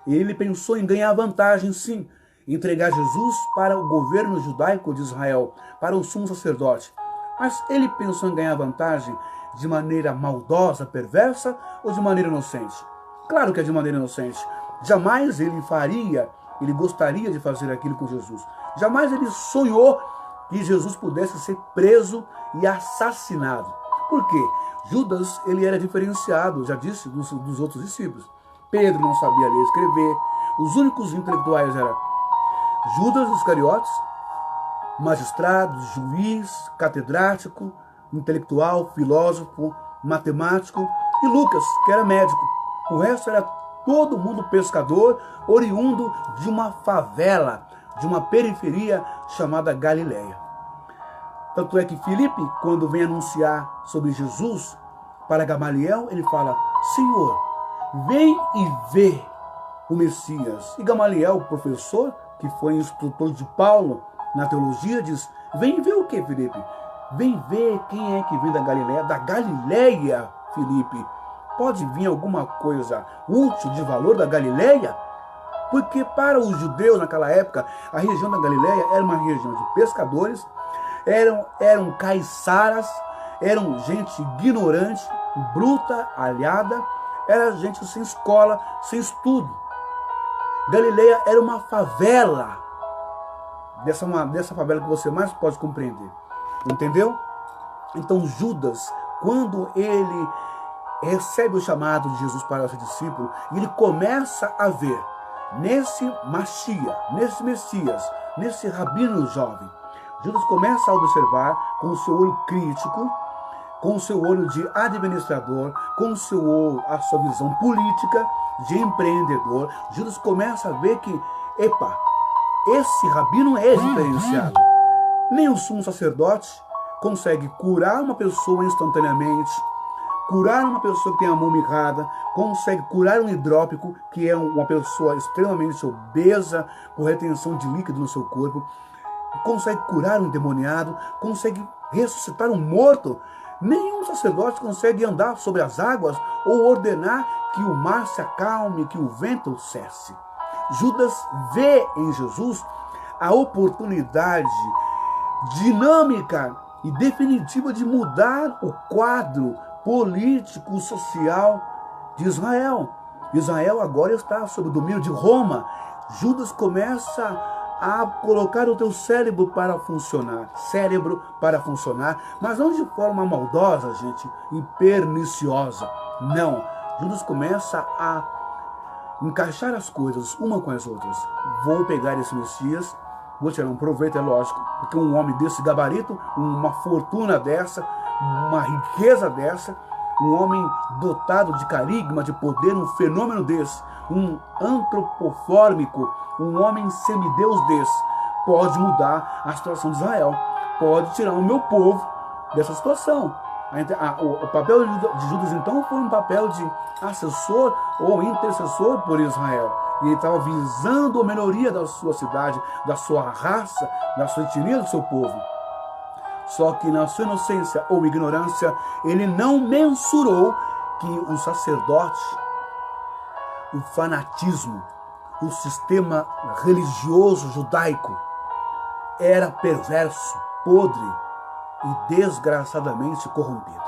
ele pensou em ganhar vantagem sim, entregar Jesus para o governo judaico de Israel, para o sumo sacerdote. Mas ele pensou em ganhar vantagem de maneira maldosa, perversa ou de maneira inocente? Claro que é de maneira inocente. Jamais ele gostaria de fazer aquilo com Jesus. Jamais ele sonhou que Jesus pudesse ser preso e assassinado. Por quê? Judas, ele era diferenciado, já disse, dos outros discípulos. Pedro não sabia ler e escrever. Os únicos intelectuais eram Judas Iscariotes, magistrado, juiz, catedrático, intelectual, filósofo, matemático, e Lucas, que era médico. O resto era todo mundo pescador, oriundo de uma favela, de uma periferia chamada Galileia. Tanto é que Filipe, quando vem anunciar sobre Jesus para Gamaliel, ele fala, Senhor, vem e vê o Messias. E Gamaliel, o professor, que foi instrutor de Paulo na teologia, diz, vem ver o que, Filipe? Vem ver quem é que vem da Galileia. Da Galileia, Filipe. Pode vir alguma coisa útil, de valor da Galileia? Porque para os judeus naquela época, a região da Galileia era uma região de pescadores, eram caiçaras, eram gente ignorante, bruta, alhada, era gente sem escola, sem estudo. Galileia era uma favela, dessa favela que você mais pode compreender. Entendeu? Então Judas, quando ele recebe o chamado de Jesus para ser discípulo, ele começa a ver nesse Machia, nesse Messias, nesse rabino jovem, Judas começa a observar com o seu olho crítico, com o seu olho de administrador, com a sua visão política, de empreendedor. Judas começa a ver que, esse rabino é diferenciado. Nem o sumo sacerdote consegue curar uma pessoa instantaneamente, curar uma pessoa que tem a mão mirrada, consegue curar um hidrópico, que é uma pessoa extremamente obesa, por retenção de líquido no seu corpo, consegue curar um endemoniado, consegue ressuscitar um morto. Nenhum sacerdote consegue andar sobre as águas ou ordenar que o mar se acalme, que o vento cesse. Judas vê em Jesus a oportunidade dinâmica e definitiva de mudar o quadro político, social de Israel. Israel agora está sob o domínio de Roma. Judas começa a colocar o teu cérebro para funcionar, mas não de forma maldosa, gente, e perniciosa. Não, Judas começa a encaixar as coisas uma com as outras. Vou pegar esse Messias, vou tirar um proveito, é lógico, porque um homem desse gabarito, uma fortuna dessa, uma riqueza dessa, um homem dotado de carisma, de poder, um fenômeno desse, um antropofórmico, um homem semideus desse, pode mudar a situação de Israel, pode tirar o meu povo dessa situação. O papel de Judas, então, foi um papel de assessor ou intercessor por Israel. e ele estava visando a melhoria da sua cidade, da sua raça, da sua etnia, do seu povo. Só que na sua inocência ou ignorância, ele não mensurou que o sacerdote, o fanatismo, o sistema religioso judaico era perverso, podre e desgraçadamente corrompido,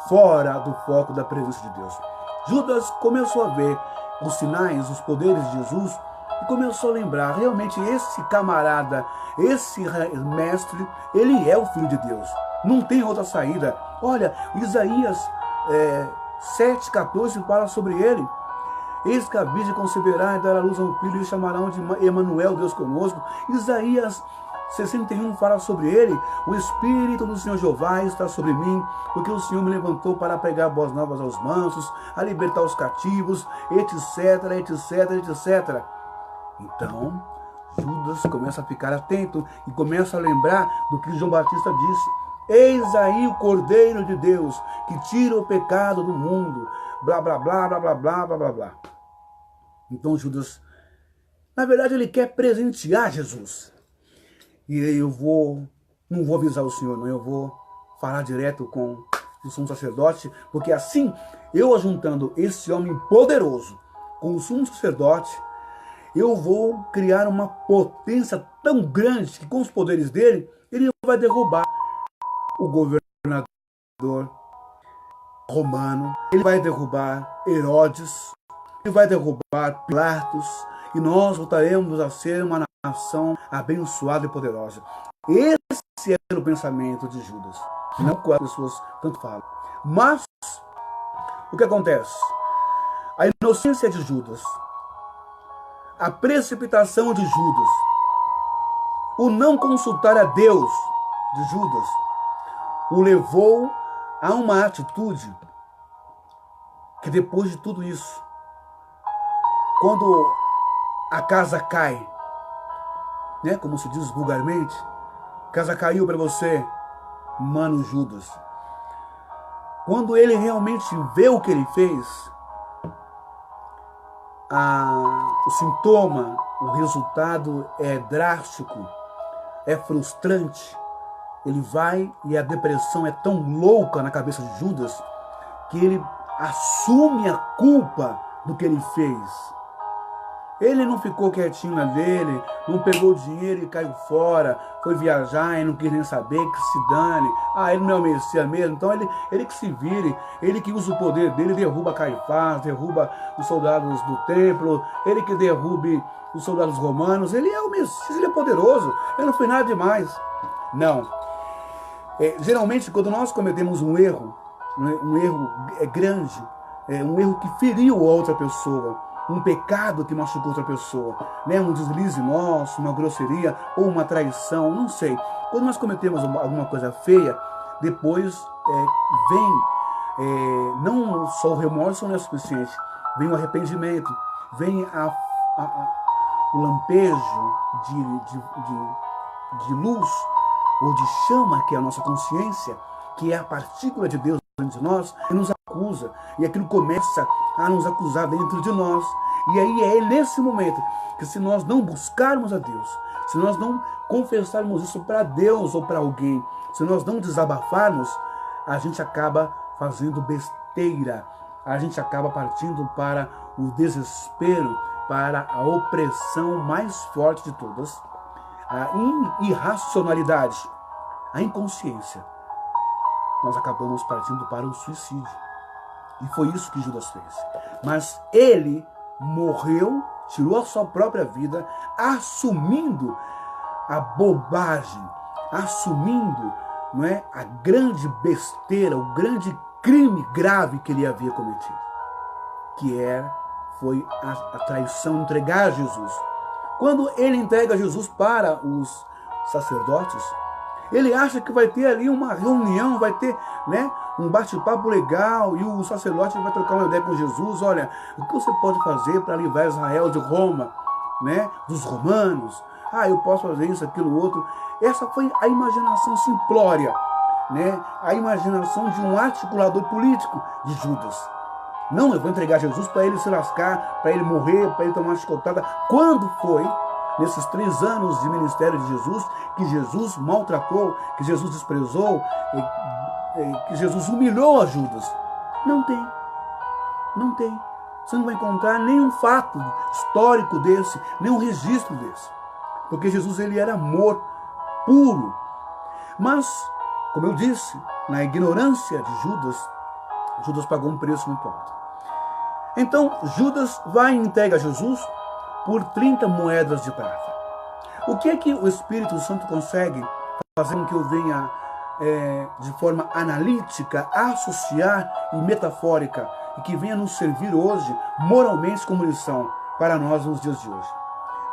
fora do foco da presença de Deus. Judas começou a ver os sinais, os poderes de Jesus e começou a lembrar, realmente esse camarada, esse mestre, ele é o Filho de Deus. Não tem outra saída. Olha, Isaías 7,14 fala sobre ele. Eis que a virgem conceberá e dará luz a um filho e chamarão de Emanuel, Deus conosco. Isaías 61 fala sobre ele. O Espírito do Senhor Jeová está sobre mim, porque o Senhor me levantou para pregar boas novas aos mansos, a libertar os cativos, etc, etc, etc. Então, Judas começa a ficar atento e começa a lembrar do que João Batista disse. Eis aí o Cordeiro de Deus, que tira o pecado do mundo. Blá, blá, blá, blá, blá, blá, blá, blá, blá. Então Judas, na verdade, ele quer presentear Jesus. E eu não vou avisar o Senhor, não. Eu vou falar direto com o sumo sacerdote, porque assim, eu ajuntando esse homem poderoso com o sumo sacerdote, eu vou criar uma potência tão grande que com os poderes dele, ele vai derrubar o governador romano, ele vai derrubar Herodes, ele vai derrubar Pilatos, e nós voltaremos a ser uma nação abençoada e poderosa. Esse era o pensamento de Judas, não que as pessoas tanto falam. Mas, o que acontece? A inocência de Judas, a precipitação de Judas, o não consultar a Deus de Judas, o levou a uma atitude que depois de tudo isso, quando a casa cai, né, como se diz vulgarmente, a casa caiu para você, mano Judas. Quando ele realmente vê o que ele fez, o sintoma, o resultado é drástico, é frustrante. Ele vai e a depressão é tão louca na cabeça de Judas que ele assume a culpa do que ele fez. Ele não ficou quietinho na dele, não pegou o dinheiro e caiu fora, foi viajar e não quis nem saber, que se dane. Ele não é o Messias mesmo, então ele que se vire, ele que usa o poder dele, derruba Caifás, derruba os soldados do templo, ele que derrube os soldados romanos, ele é o Messias, ele é poderoso, ele não fez nada demais. Não. Geralmente, quando nós cometemos um erro grande, um erro que feriu a outra pessoa, um pecado que machucou outra pessoa, né? Um deslize nosso, uma grosseria ou uma traição, não sei. Quando nós cometemos alguma coisa feia, depois vem, não só o remorso não é suficiente, vem o arrependimento, vem o lampejo de luz ou de chama, que é a nossa consciência, que é a partícula de Deus dentro de nós, e nos acusa, e aquilo começa a nos acusar dentro de nós. E aí é nesse momento que, se nós não buscarmos a Deus, se nós não confessarmos isso para Deus ou para alguém, se nós não desabafarmos, a gente acaba fazendo besteira, a gente acaba partindo para o desespero, para a opressão mais forte de todas, a irracionalidade, a inconsciência. Nós acabamos partindo para o suicídio. E foi isso que Judas fez. Mas ele morreu, tirou a sua própria vida, assumindo a bobagem, assumindo, não é, a grande besteira, o grande crime grave que ele havia cometido, que foi a traição, entregar Jesus. Quando ele entrega Jesus para os sacerdotes, ele acha que vai ter ali uma reunião, vai ter, né, um bate-papo legal, e o sacerdote vai trocar uma ideia com Jesus. Olha, o que você pode fazer para livrar Israel de Roma, né, dos romanos? Eu posso fazer isso, aquilo, outro. Essa foi a imaginação simplória, né, a imaginação de um articulador político de Judas. Não, eu vou entregar Jesus para ele se lascar, para ele morrer, para ele tomar uma chicotada. Quando foi, nesses 3 anos de ministério de Jesus, que Jesus maltratou, que Jesus desprezou, que Jesus humilhou a Judas? Não tem. Não tem. Você não vai encontrar nenhum fato histórico desse, nenhum registro desse. Porque Jesus, ele era amor puro. Mas, como eu disse, na ignorância de Judas, Judas pagou um preço muito alto. Então, Judas vai e entrega a Jesus por 30 moedas de prata. O que é que o Espírito Santo consegue fazer com que eu venha, de forma analítica, associar e metafórica, e que venha nos servir hoje, moralmente, como lição para nós nos dias de hoje?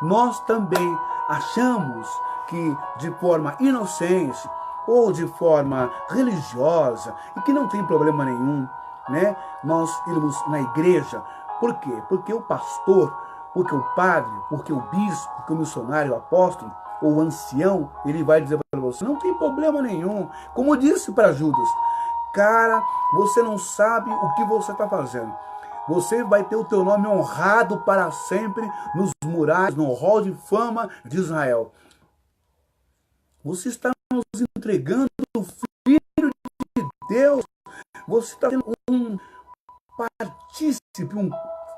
Nós também achamos que, de forma inocente ou de forma religiosa, e que não tem problema nenhum, né, nós irmos na igreja. Por quê? Porque o pastor, porque o padre, porque o bispo, porque o missionário, o apóstolo, ou o ancião, ele vai dizer para você, não tem problema nenhum. Como eu disse para Judas, cara, você não sabe o que você está fazendo. Você vai ter o teu nome honrado para sempre nos murais, no hall de fama de Israel. Você está nos entregando o Filho de Deus. Você está sendo um partícipe, um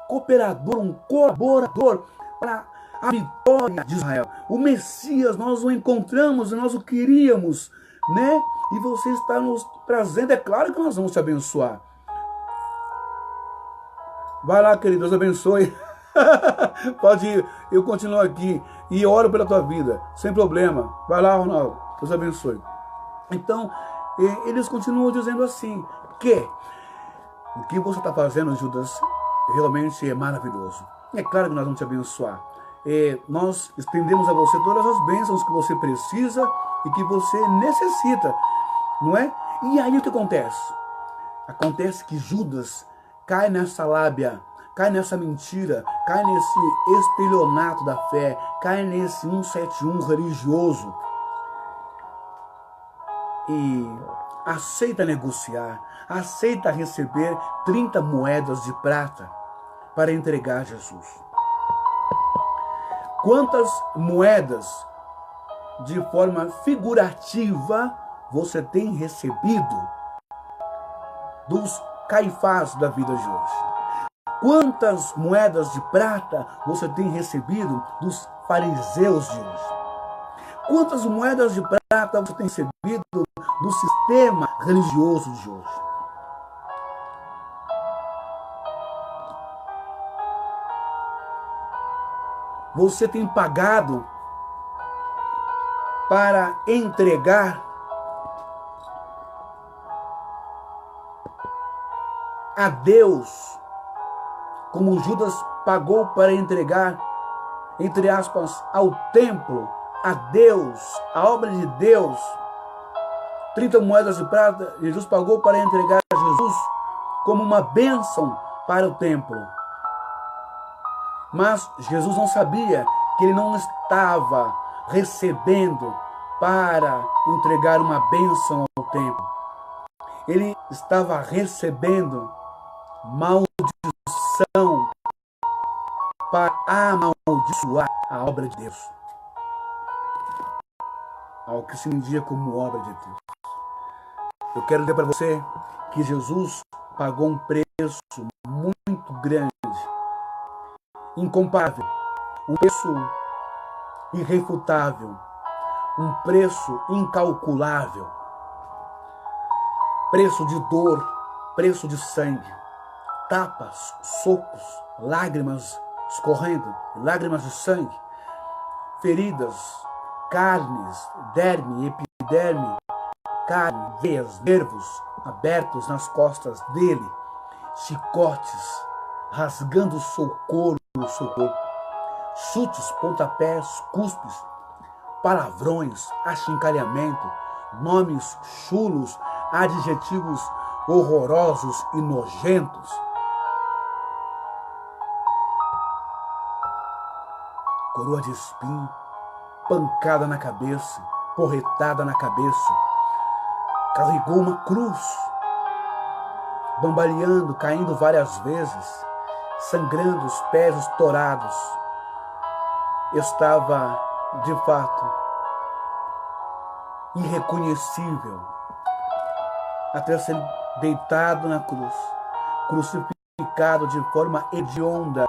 cooperador, um colaborador para a vitória de Israel. O Messias, nós o encontramos e nós o queríamos, né? E você está nos trazendo, é claro que nós vamos te abençoar. Vai lá, querido, Deus abençoe. Pode ir, eu continuo aqui e oro pela tua vida, sem problema. Vai lá, Ronaldo, Deus abençoe. Então, eles continuam dizendo assim, que o que você está fazendo, Judas, realmente é maravilhoso. É claro que nós vamos te abençoar. Nós estendemos a você todas as bênçãos que você precisa e que você necessita, não é? E aí o que acontece? Acontece que Judas cai nessa lábia, cai nessa mentira, cai nesse estelionato da fé, cai nesse 171 religioso e aceita negociar, aceita receber 30 moedas de prata para entregar a Jesus. Quantas moedas, de forma figurativa, você tem recebido dos Caifás da vida de hoje? Quantas moedas de prata você tem recebido dos fariseus de hoje? Quantas moedas de prata você tem recebido do sistema religioso de hoje? Você tem pagado para entregar a Deus, como Judas pagou para entregar, entre aspas, ao templo, a Deus, a obra de Deus. 30 moedas de prata, Jesus pagou para entregar a Jesus como uma bênção para o templo. Mas Jesus não sabia que ele não estava recebendo para entregar uma bênção ao templo. Ele estava recebendo maldição para amaldiçoar a obra de Deus. Ao que se entendia como obra de Deus. Eu quero dizer para você que Jesus pagou um preço muito grande, incomparável, um preço irrefutável, um preço incalculável, preço de dor, preço de sangue, tapas, socos, lágrimas escorrendo, lágrimas de sangue, feridas, carnes, derme, epiderme, carne, veias, nervos abertos nas costas dele, chicotes, rasgando o seu corpo, chutes, pontapés, cuspes, palavrões, achincalhamento, nomes chulos, adjetivos horrorosos e nojentos. Coroa de espinho, pancada na cabeça, porretada na cabeça, carregou uma cruz, bambaleando, caindo várias vezes, sangrando, os pés estourados. Estava, de fato, irreconhecível, até ser deitado na cruz, crucificado de forma hedionda,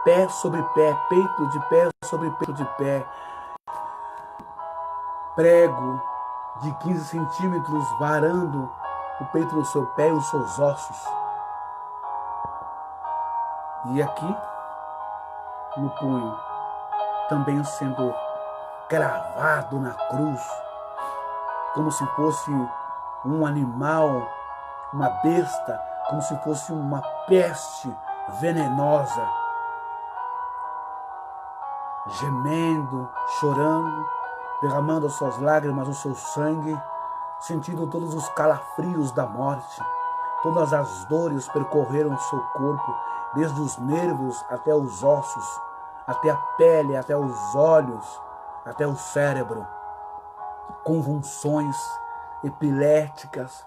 pé sobre pé, peito de pé sobre peito de pé, prego de 15 centímetros varando o peito do seu pé e os seus ossos. E aqui, no punho, também sendo cravado na cruz, como se fosse um animal, uma besta, como se fosse uma peste venenosa, gemendo, chorando, derramando as suas lágrimas, o seu sangue, sentindo todos os calafrios da morte. Todas as dores percorreram o seu corpo, desde os nervos até os ossos, até a pele, até os olhos, até o cérebro. Convulsões epiléticas,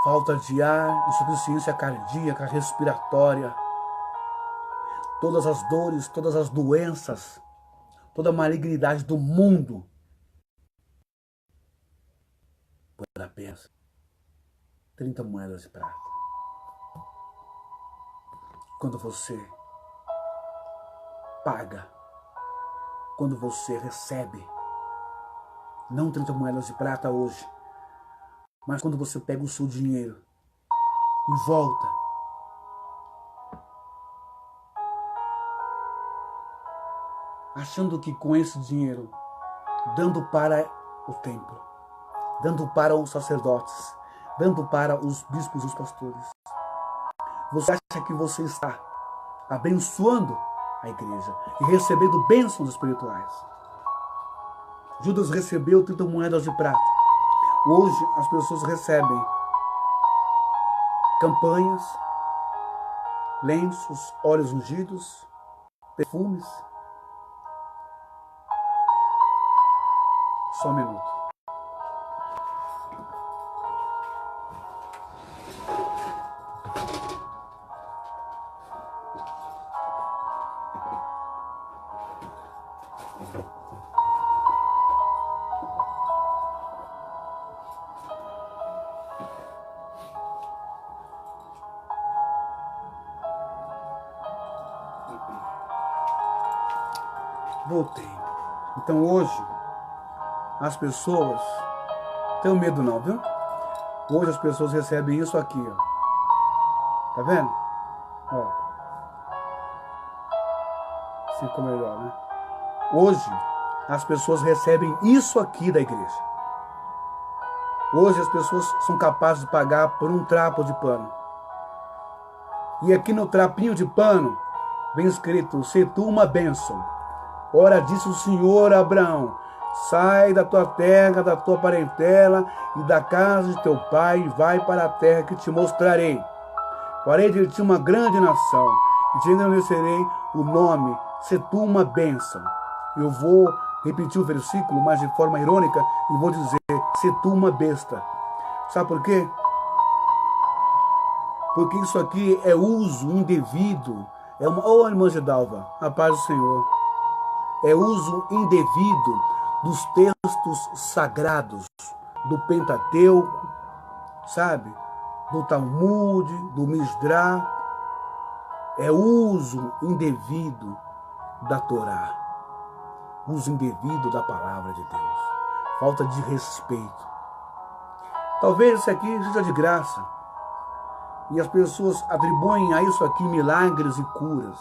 falta de ar, insuficiência cardíaca, respiratória, todas as dores, todas as doenças, toda a malignidade do mundo, por apenas 30 moedas de prata. Quando você paga, quando você recebe, não 30 moedas de prata hoje, mas quando você pega o seu dinheiro e volta, achando que com esse dinheiro, dando para o templo, dando para os sacerdotes, dando para os bispos e os pastores, você acha que você está abençoando a igreja e recebendo bênçãos espirituais. Judas recebeu 30 moedas de prata. Hoje as pessoas recebem campanhas, lenços, óleos ungidos, perfumes. Só um minuto. Voltei. Então hoje as pessoas, tenham medo não, viu? Hoje as pessoas recebem isso aqui, ó. Tá vendo? Ó. Assim ficou melhor, né? Hoje as pessoas recebem isso aqui da igreja. Hoje as pessoas são capazes de pagar por um trapo de pano. E aqui no trapinho de pano vem escrito: "Se tu uma bênção. Ora disse o Senhor a Abraão: sai da tua terra, da tua parentela e da casa de teu pai e vai para a terra que te mostrarei. Farei de ti uma grande nação e te engrandecerei o nome, se tu uma bênção." Eu vou repetir o versículo, mas de forma irônica, e vou dizer: se tu uma besta. Sabe por quê? Porque isso aqui é uso indevido. É uma... Ô, irmã Gedalva, a paz do Senhor. É uso indevido dos textos sagrados, do Pentateuco, sabe? Do Talmud, do Misdrah. É uso indevido da Torá. Uso indevido da palavra de Deus. Falta de respeito. Talvez isso aqui seja de graça. E as pessoas atribuem a isso aqui milagres e curas.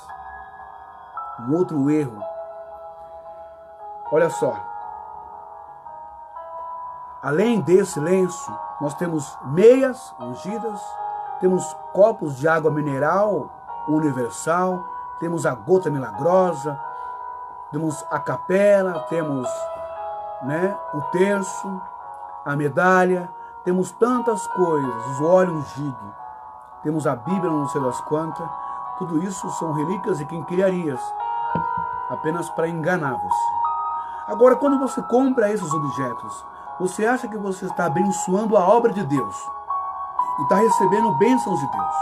Um outro erro. Olha só, além desse lenço, nós temos meias ungidas, temos copos de água mineral universal, temos a gota milagrosa, temos a capela, temos, né, o terço, a medalha, temos tantas coisas, o óleo ungido, temos a Bíblia, não sei das quantas. Tudo isso são relíquias e quinquilharias, apenas para enganar você. Agora, quando você compra esses objetos, você acha que você está abençoando a obra de Deus e está recebendo bênçãos de Deus.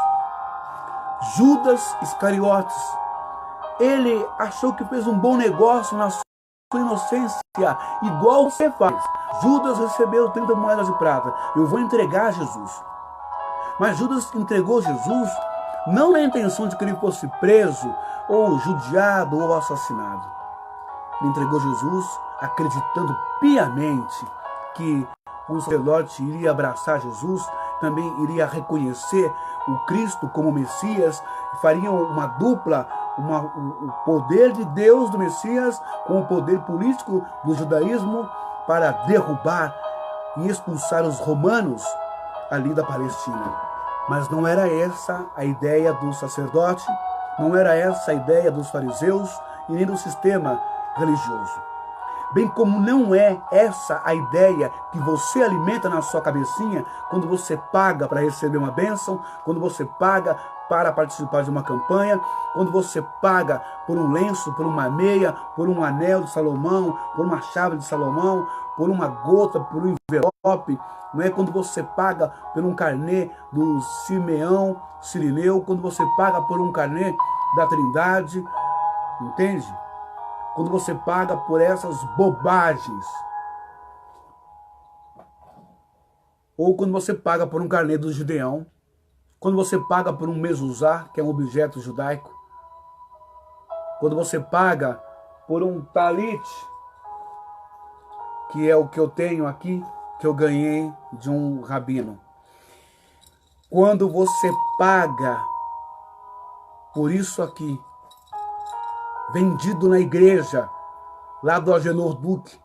Judas Iscariotes, ele achou que fez um bom negócio na sua inocência, igual você faz. Judas recebeu 30 moedas de prata. Eu vou entregar Jesus. Mas Judas entregou Jesus não na intenção de que ele fosse preso, ou judiado, ou assassinado. Ele entregou Jesus acreditando piamente que o sacerdote iria abraçar Jesus, também iria reconhecer o Cristo como Messias, fariam uma dupla, o poder de Deus do Messias com o poder político do judaísmo para derrubar e expulsar os romanos ali da Palestina. Mas não era essa a ideia do sacerdote, não era essa a ideia dos fariseus e nem do sistema religioso. Bem como não é essa a ideia que você alimenta na sua cabecinha quando você paga para receber uma bênção, quando você paga para participar de uma campanha, quando você paga por um lenço, por uma meia, por um anel de Salomão, por uma chave de Salomão, por uma gota, por um envelope. Não é quando você paga por um carnê do Simeão, Sirineu, quando você paga por um carnê da Trindade, entende? Quando você paga por essas bobagens. Ou quando você paga por um carnê do Gideão. Quando você paga por um mezuzá, que é um objeto judaico. Quando você paga por um talit, que é o que eu tenho aqui, que eu ganhei de um rabino. Quando você paga por isso aqui, vendido na igreja, lá do Agenor Duque,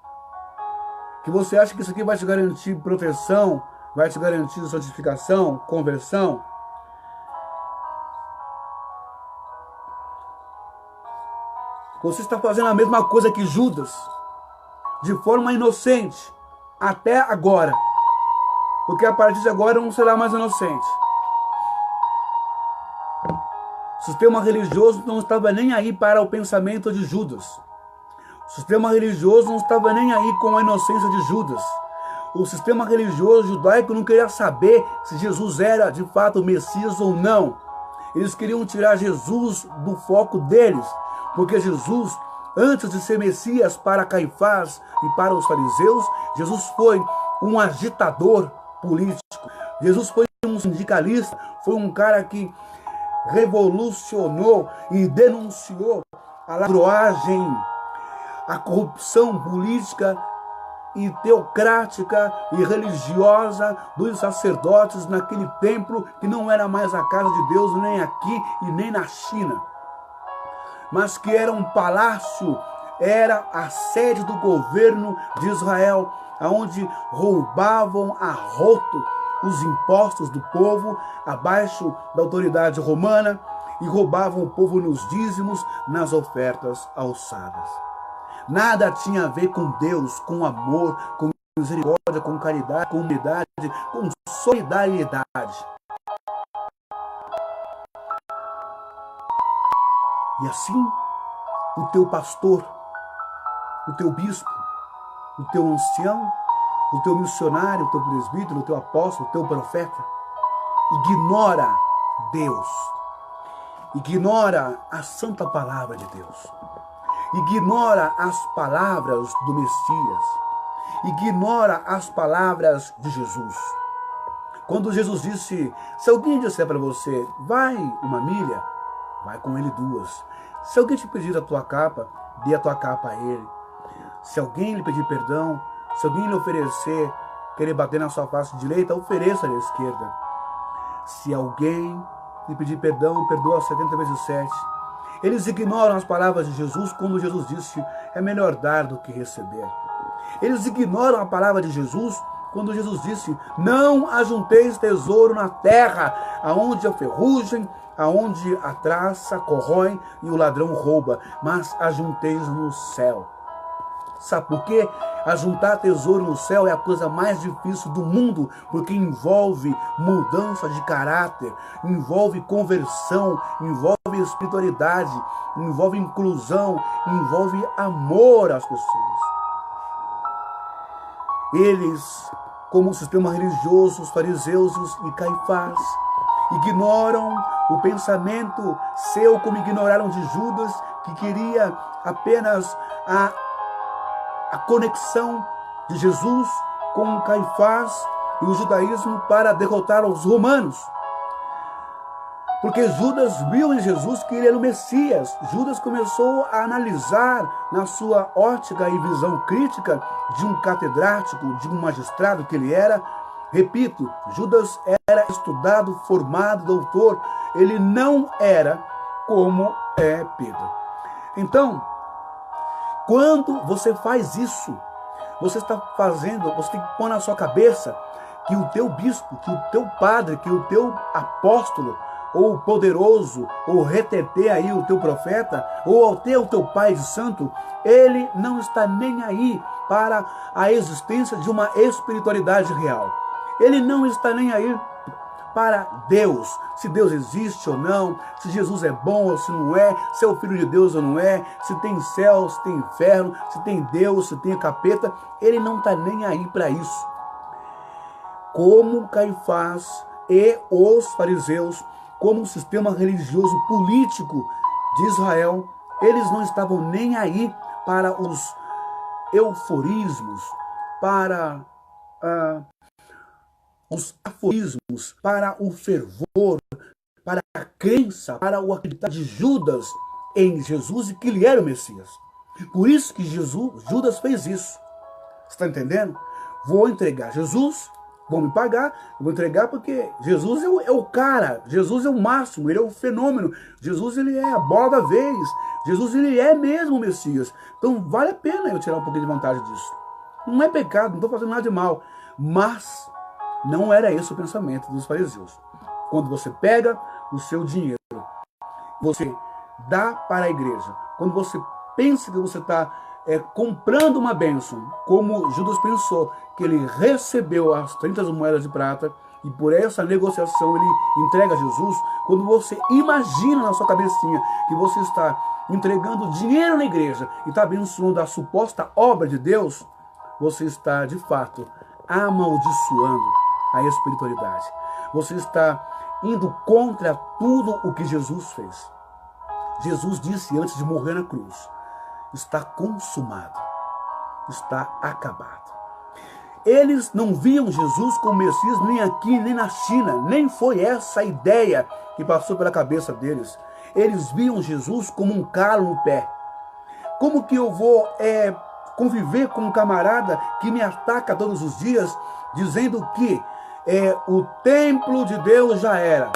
que você acha que isso aqui vai te garantir proteção, vai te garantir santificação, conversão, você está fazendo a mesma coisa que Judas, de forma inocente, até agora, porque a partir de agora não será mais inocente. O sistema religioso não estava nem aí para o pensamento de Judas. O sistema religioso não estava nem aí com a inocência de Judas. O sistema religioso judaico não queria saber se Jesus era de fato o Messias ou não. Eles queriam tirar Jesus do foco deles, porque Jesus, antes de ser Messias para Caifás e para os fariseus, Jesus foi um agitador político. Jesus foi um sindicalista, foi um cara que revolucionou e denunciou a ladroagem, a corrupção política e teocrática e religiosa dos sacerdotes naquele templo que não era mais a casa de Deus nem aqui e nem na China, mas que era um palácio, era a sede do governo de Israel, onde roubavam a roto os impostos do povo, abaixo da autoridade romana, e roubavam o povo nos dízimos, nas ofertas alçadas. Nada tinha a ver com Deus, com amor, com misericórdia, com caridade, com unidade, com solidariedade. E assim, o teu pastor, o teu bispo, o teu ancião, o teu missionário, o teu presbítero, o teu apóstolo, o teu profeta, ignora Deus, ignora a santa palavra de Deus, ignora as palavras do Messias, ignora as palavras de Jesus. Quando Jesus disse, se alguém disser para você, vai uma milha, vai com ele 2. Se alguém te pedir a tua capa, dê a tua capa a ele. Se alguém lhe pedir perdão, se alguém lhe oferecer, querer bater na sua face direita, ofereça à esquerda. Se alguém lhe pedir perdão, perdoa 70 vezes 7. Eles ignoram as palavras de Jesus quando Jesus disse, é melhor dar do que receber. Eles ignoram a palavra de Jesus quando Jesus disse, não ajunteis tesouro na terra, aonde a ferrugem, aonde a traça corrói e o ladrão rouba, mas ajunteis no céu. Sabe por quê? Ajuntar tesouro no céu é a coisa mais difícil do mundo, porque envolve mudança de caráter, envolve conversão, envolve espiritualidade, envolve inclusão, envolve amor às pessoas. Eles como o sistema religioso, os fariseus e Caifás. Ignoram o pensamento seu, como ignoraram de Judas, que queria apenas a conexão de Jesus com Caifás e o judaísmo para derrotar os romanos. Porque Judas viu em Jesus que ele era o Messias. Judas começou a analisar na sua ótica e visão crítica de um catedrático, de um magistrado que ele era. Repito, Judas era estudado, formado, doutor. Ele não era como é Pedro. Então, quando você faz isso, você está fazendo, você tem que pôr na sua cabeça que o teu bispo, que o teu padre, que o teu apóstolo, ou poderoso, ou reteter aí o teu profeta, ou até o teu pai de santo, ele não está nem aí para a existência de uma espiritualidade real. Ele não está nem aí para Deus, se Deus existe ou não, se Jesus é bom ou se não é, se é o Filho de Deus ou não é, se tem céu, se tem inferno, se tem Deus, se tem capeta. Ele não está nem aí para isso. Como Caifás e os fariseus, como o sistema religioso político de Israel, eles não estavam nem aí para os euforismos, para os aforismos, para o fervor, para a crença, para o acreditar de Judas em Jesus e que ele era o Messias. Por isso que Judas fez isso. Você está entendendo? Vou entregar Jesus, vão me pagar, eu vou entregar porque Jesus é o cara, Jesus é o máximo, ele é o fenômeno, Jesus ele é a bola da vez, Jesus ele é mesmo o Messias. Então vale a pena eu tirar um pouquinho de vantagem disso. Não é pecado, não estou fazendo nada de mal, mas não era esse o pensamento dos fariseus. Quando você pega o seu dinheiro, você dá para a igreja, quando você pensa que você está comprando uma bênção, como Judas pensou, que ele recebeu as 30 moedas de prata e por essa negociação ele entrega a Jesus, quando você imagina na sua cabecinha que você está entregando dinheiro na igreja e está abençoando a suposta obra de Deus, você está de fato amaldiçoando a espiritualidade. Você está indo contra tudo o que Jesus fez. Jesus disse antes de morrer na cruz: está consumado, está acabado. Eles não viam Jesus como Messias nem aqui, nem na China. Nem foi essa a ideia que passou pela cabeça deles. Eles viam Jesus como um calo no pé. Como que eu vou conviver com um camarada que me ataca todos os dias, dizendo que o templo de Deus já era?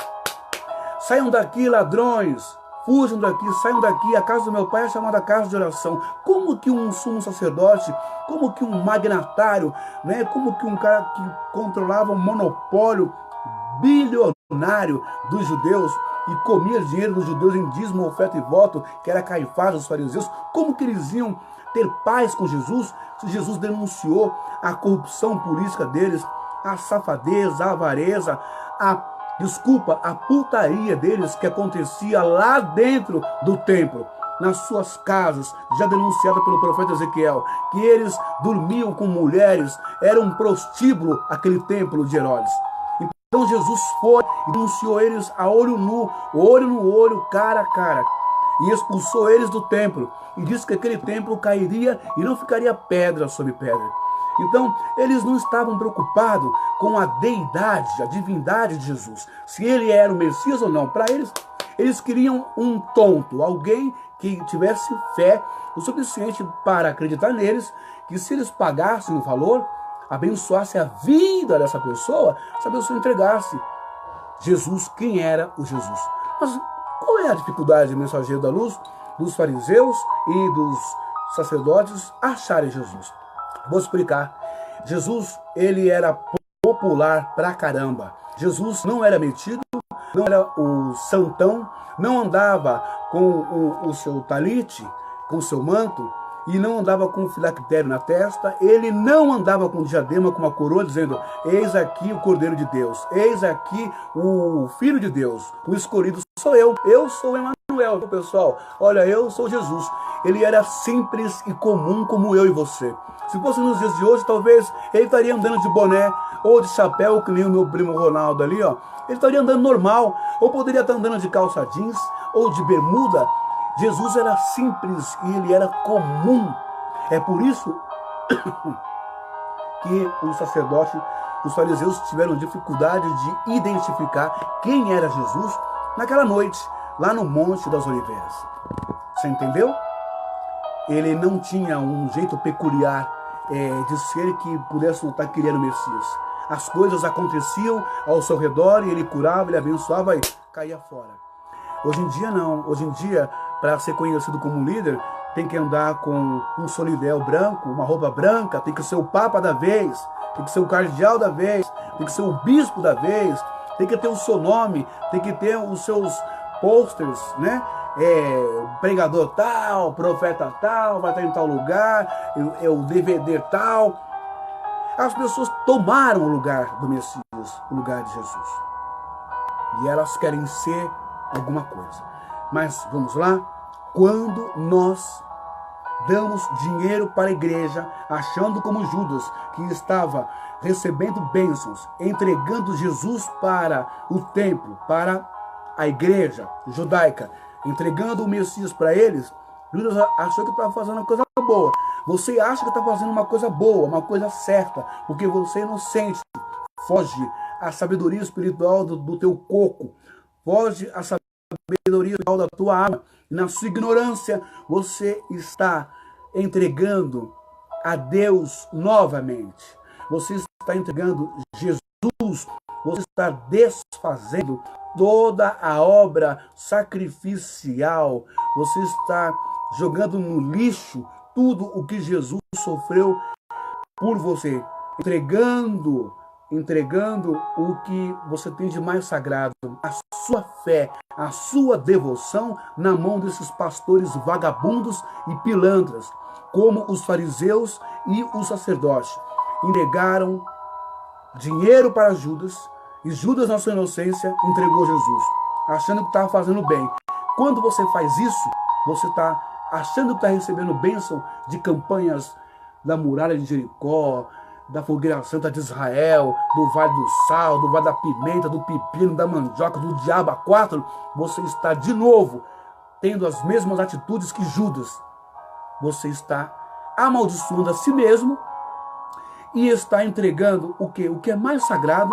Saiam daqui, ladrões! Fujam daqui, saiam daqui, a casa do meu pai é chamada casa de oração. Como que um sumo sacerdote, como que um magnatário, né? Como que um cara que controlava um monopólio bilionário dos judeus e comia dinheiro dos judeus em dízimo, oferta e voto, que era Caifás, os fariseus, como que eles iam ter paz com Jesus se Jesus denunciou a corrupção política deles, a safadeza, a avareza, a putaria deles que acontecia lá dentro do templo, nas suas casas, já denunciada pelo profeta Ezequiel, que eles dormiam com mulheres, era um prostíbulo aquele templo de Herodes. Então Jesus foi e denunciou eles a olho nu, olho no olho, cara a cara, e expulsou eles do templo, e disse que aquele templo cairia e não ficaria pedra sobre pedra. Então, eles não estavam preocupados com a deidade, a divindade de Jesus, se ele era o Messias ou não. Para eles, eles queriam um tonto, alguém que tivesse fé o suficiente para acreditar neles, que se eles pagassem o valor, abençoasse a vida dessa pessoa, essa pessoa entregasse Jesus, quem era o Jesus. Mas qual é a dificuldade do mensageiro da luz, dos fariseus e dos sacerdotes acharem Jesus? Vou explicar. Jesus, ele era popular pra caramba. Jesus não era metido, não era o santão, não andava com o seu talite, com o seu manto, e não andava com o filactério na testa, ele não andava com diadema, com uma coroa, dizendo: eis aqui o Cordeiro de Deus, eis aqui o Filho de Deus, o escolhido sou eu sou Emanuel. não é, pessoal. Olha, eu sou Jesus. Ele era simples e comum como eu e você. Se fosse nos dias de hoje, talvez ele estaria andando de boné ou de chapéu, que nem o meu primo Ronaldo ali, ó. Ele estaria andando normal, ou poderia estar andando de calça jeans ou de bermuda. Jesus era simples e ele era comum. É por isso que os sacerdotes, os fariseus tiveram dificuldade de identificar quem era Jesus naquela noite, lá no Monte das Oliveiras. Você entendeu? Ele não tinha um jeito peculiar de ser que pudesse notar que ele era o Messias. As coisas aconteciam ao seu redor e ele curava, ele abençoava e caía fora. Hoje em dia não. Hoje em dia, para ser conhecido como líder, tem que andar com um solidel branco, uma roupa branca, tem que ser o papa da vez, tem que ser o cardeal da vez, tem que ser o bispo da vez, tem que ter o seu nome, tem que ter os seus posters, né? Pregador tal, profeta tal, vai estar em tal lugar, o DVD tal. As pessoas tomaram o lugar do Messias, o lugar de Jesus. E elas querem ser alguma coisa. Mas, vamos lá, quando nós damos dinheiro para a igreja, achando como Judas, que estava recebendo bênçãos, entregando Jesus para o templo, para a igreja judaica, entregando o Messias para eles, Judas achou que estava fazendo uma coisa boa. Você acha que está fazendo uma coisa boa, uma coisa certa, porque você é inocente. Foge à sabedoria espiritual do teu coco, foge à sabedoria espiritual da tua alma. E na sua ignorância, você está entregando a Deus novamente. Você está entregando Jesus, você está desfazendo toda a obra sacrificial, você está jogando no lixo tudo o que Jesus sofreu por você, entregando o que você tem de mais sagrado, a sua fé, a sua devoção na mão desses pastores vagabundos e pilantras, como os fariseus e os sacerdotes. Entregaram dinheiro para Judas, e Judas, na sua inocência, entregou Jesus, achando que estava fazendo bem. Quando você faz isso, você está achando que está recebendo bênção de campanhas da muralha de Jericó, da fogueira santa de Israel, do vale do sal, do vale da pimenta, do pepino, da mandioca, do diabo a quatro. Você está de novo tendo as mesmas atitudes que Judas. Você está amaldiçoando a si mesmo e está entregando o quê? O que é mais sagrado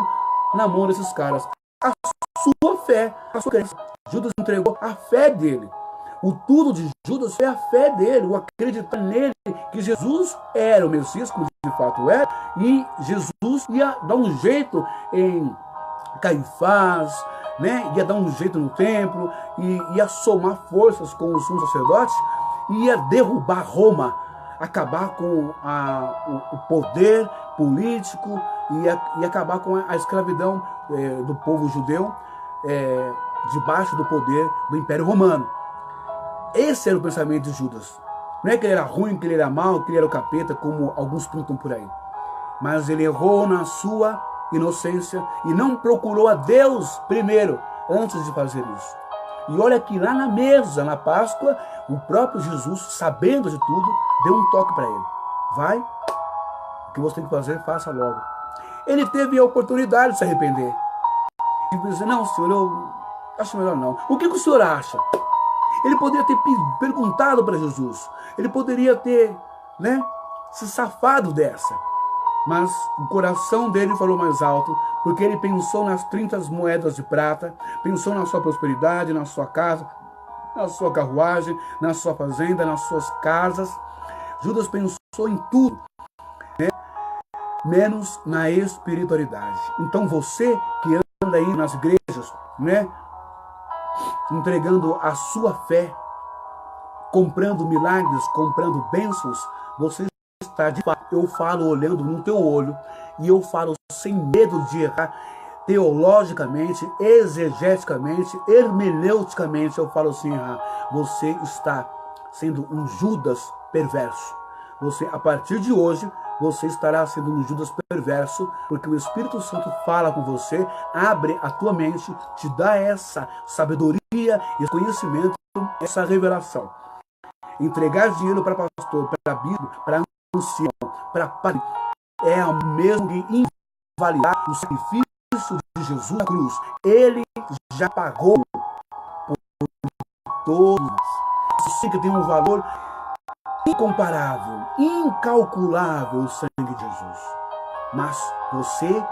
na mão desses caras. A sua fé, a sua crença. Judas entregou a fé dele. O tudo de Judas foi a fé dele, o acreditar nele, que Jesus era o Messias, como de fato é, e Jesus ia dar um jeito em Caifás, né? Ia dar um jeito no templo, e ia somar forças com os sumos sacerdotes, e ia derrubar Roma, acabar com o poder político, e acabar com a escravidão do povo judeu debaixo do poder do Império Romano. Esse era o pensamento de Judas. Não é que ele era ruim, que ele era mau, que ele era o capeta, como alguns pintam por aí. Mas ele errou na sua inocência e não procurou a Deus primeiro, antes de fazer isso. E olha que lá na mesa, na Páscoa, o próprio Jesus, sabendo de tudo, deu um toque para ele. Vai, o que você tem que fazer, faça logo. Ele teve a oportunidade de se arrepender. E dizer, não, senhor, eu acho melhor não. O que o senhor acha? Ele poderia ter perguntado para Jesus. Ele poderia ter, se safado dessa. Mas o coração dele falou mais alto, porque ele pensou nas 30 moedas de prata, pensou na sua prosperidade, na sua casa, na sua carruagem, na sua fazenda, nas suas casas. Judas pensou em tudo, menos na espiritualidade. Então você que anda aí nas igrejas, entregando a sua fé, comprando milagres, comprando bênçãos, você está de fato, eu falo olhando no teu olho, e eu falo sem medo de errar, teologicamente, exegeticamente, hermeneuticamente, eu falo assim, você está sendo um Judas perverso. Você, a partir de hoje, você estará sendo um Judas perverso, porque o Espírito Santo fala com você, abre a tua mente, te dá essa sabedoria e conhecimento essa revelação. Entregar dinheiro para pastor, para bispo, para ancião, para padre, é o mesmo que invalidar o sacrifício de Jesus na cruz. Ele já pagou por todos. Isso sim que tem um valor incomparável, incalculável, o sangue de Jesus. Mas você,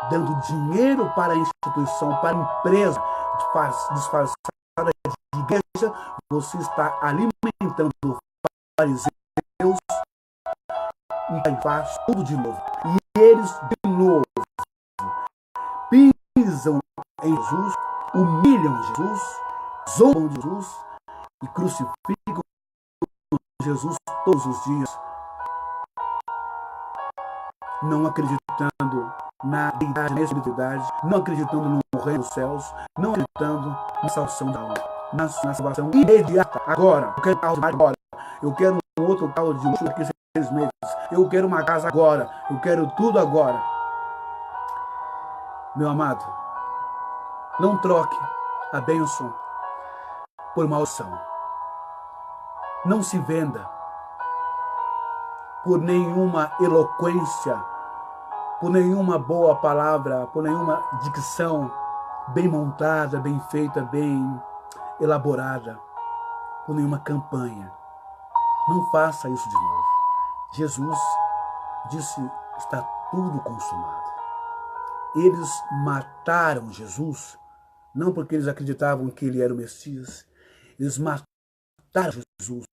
dando dinheiro para a instituição, para a empresa disfarçada de igreja, você está alimentando fariseus e Caifás tudo de novo. E eles, de novo, pisam em Jesus, humilham Jesus, zombam de Jesus e crucificam Jesus todos os dias, não acreditando na deidade, na espiritualidade, não acreditando no reino dos céus, não acreditando na salvação da alma, na salvação imediata. Agora, eu quero carro agora, eu quero um outro carro de luxo daqui a 6 meses, eu quero uma casa agora, eu quero tudo agora. Meu amado, não troque a bênção por maldição. Não se venda por nenhuma eloquência, por nenhuma boa palavra, por nenhuma dicção bem montada, bem feita, bem elaborada, por nenhuma campanha. Não faça isso de novo. Jesus disse, está tudo consumado. Eles mataram Jesus, não porque eles acreditavam que ele era o Messias, eles mataram Jesus,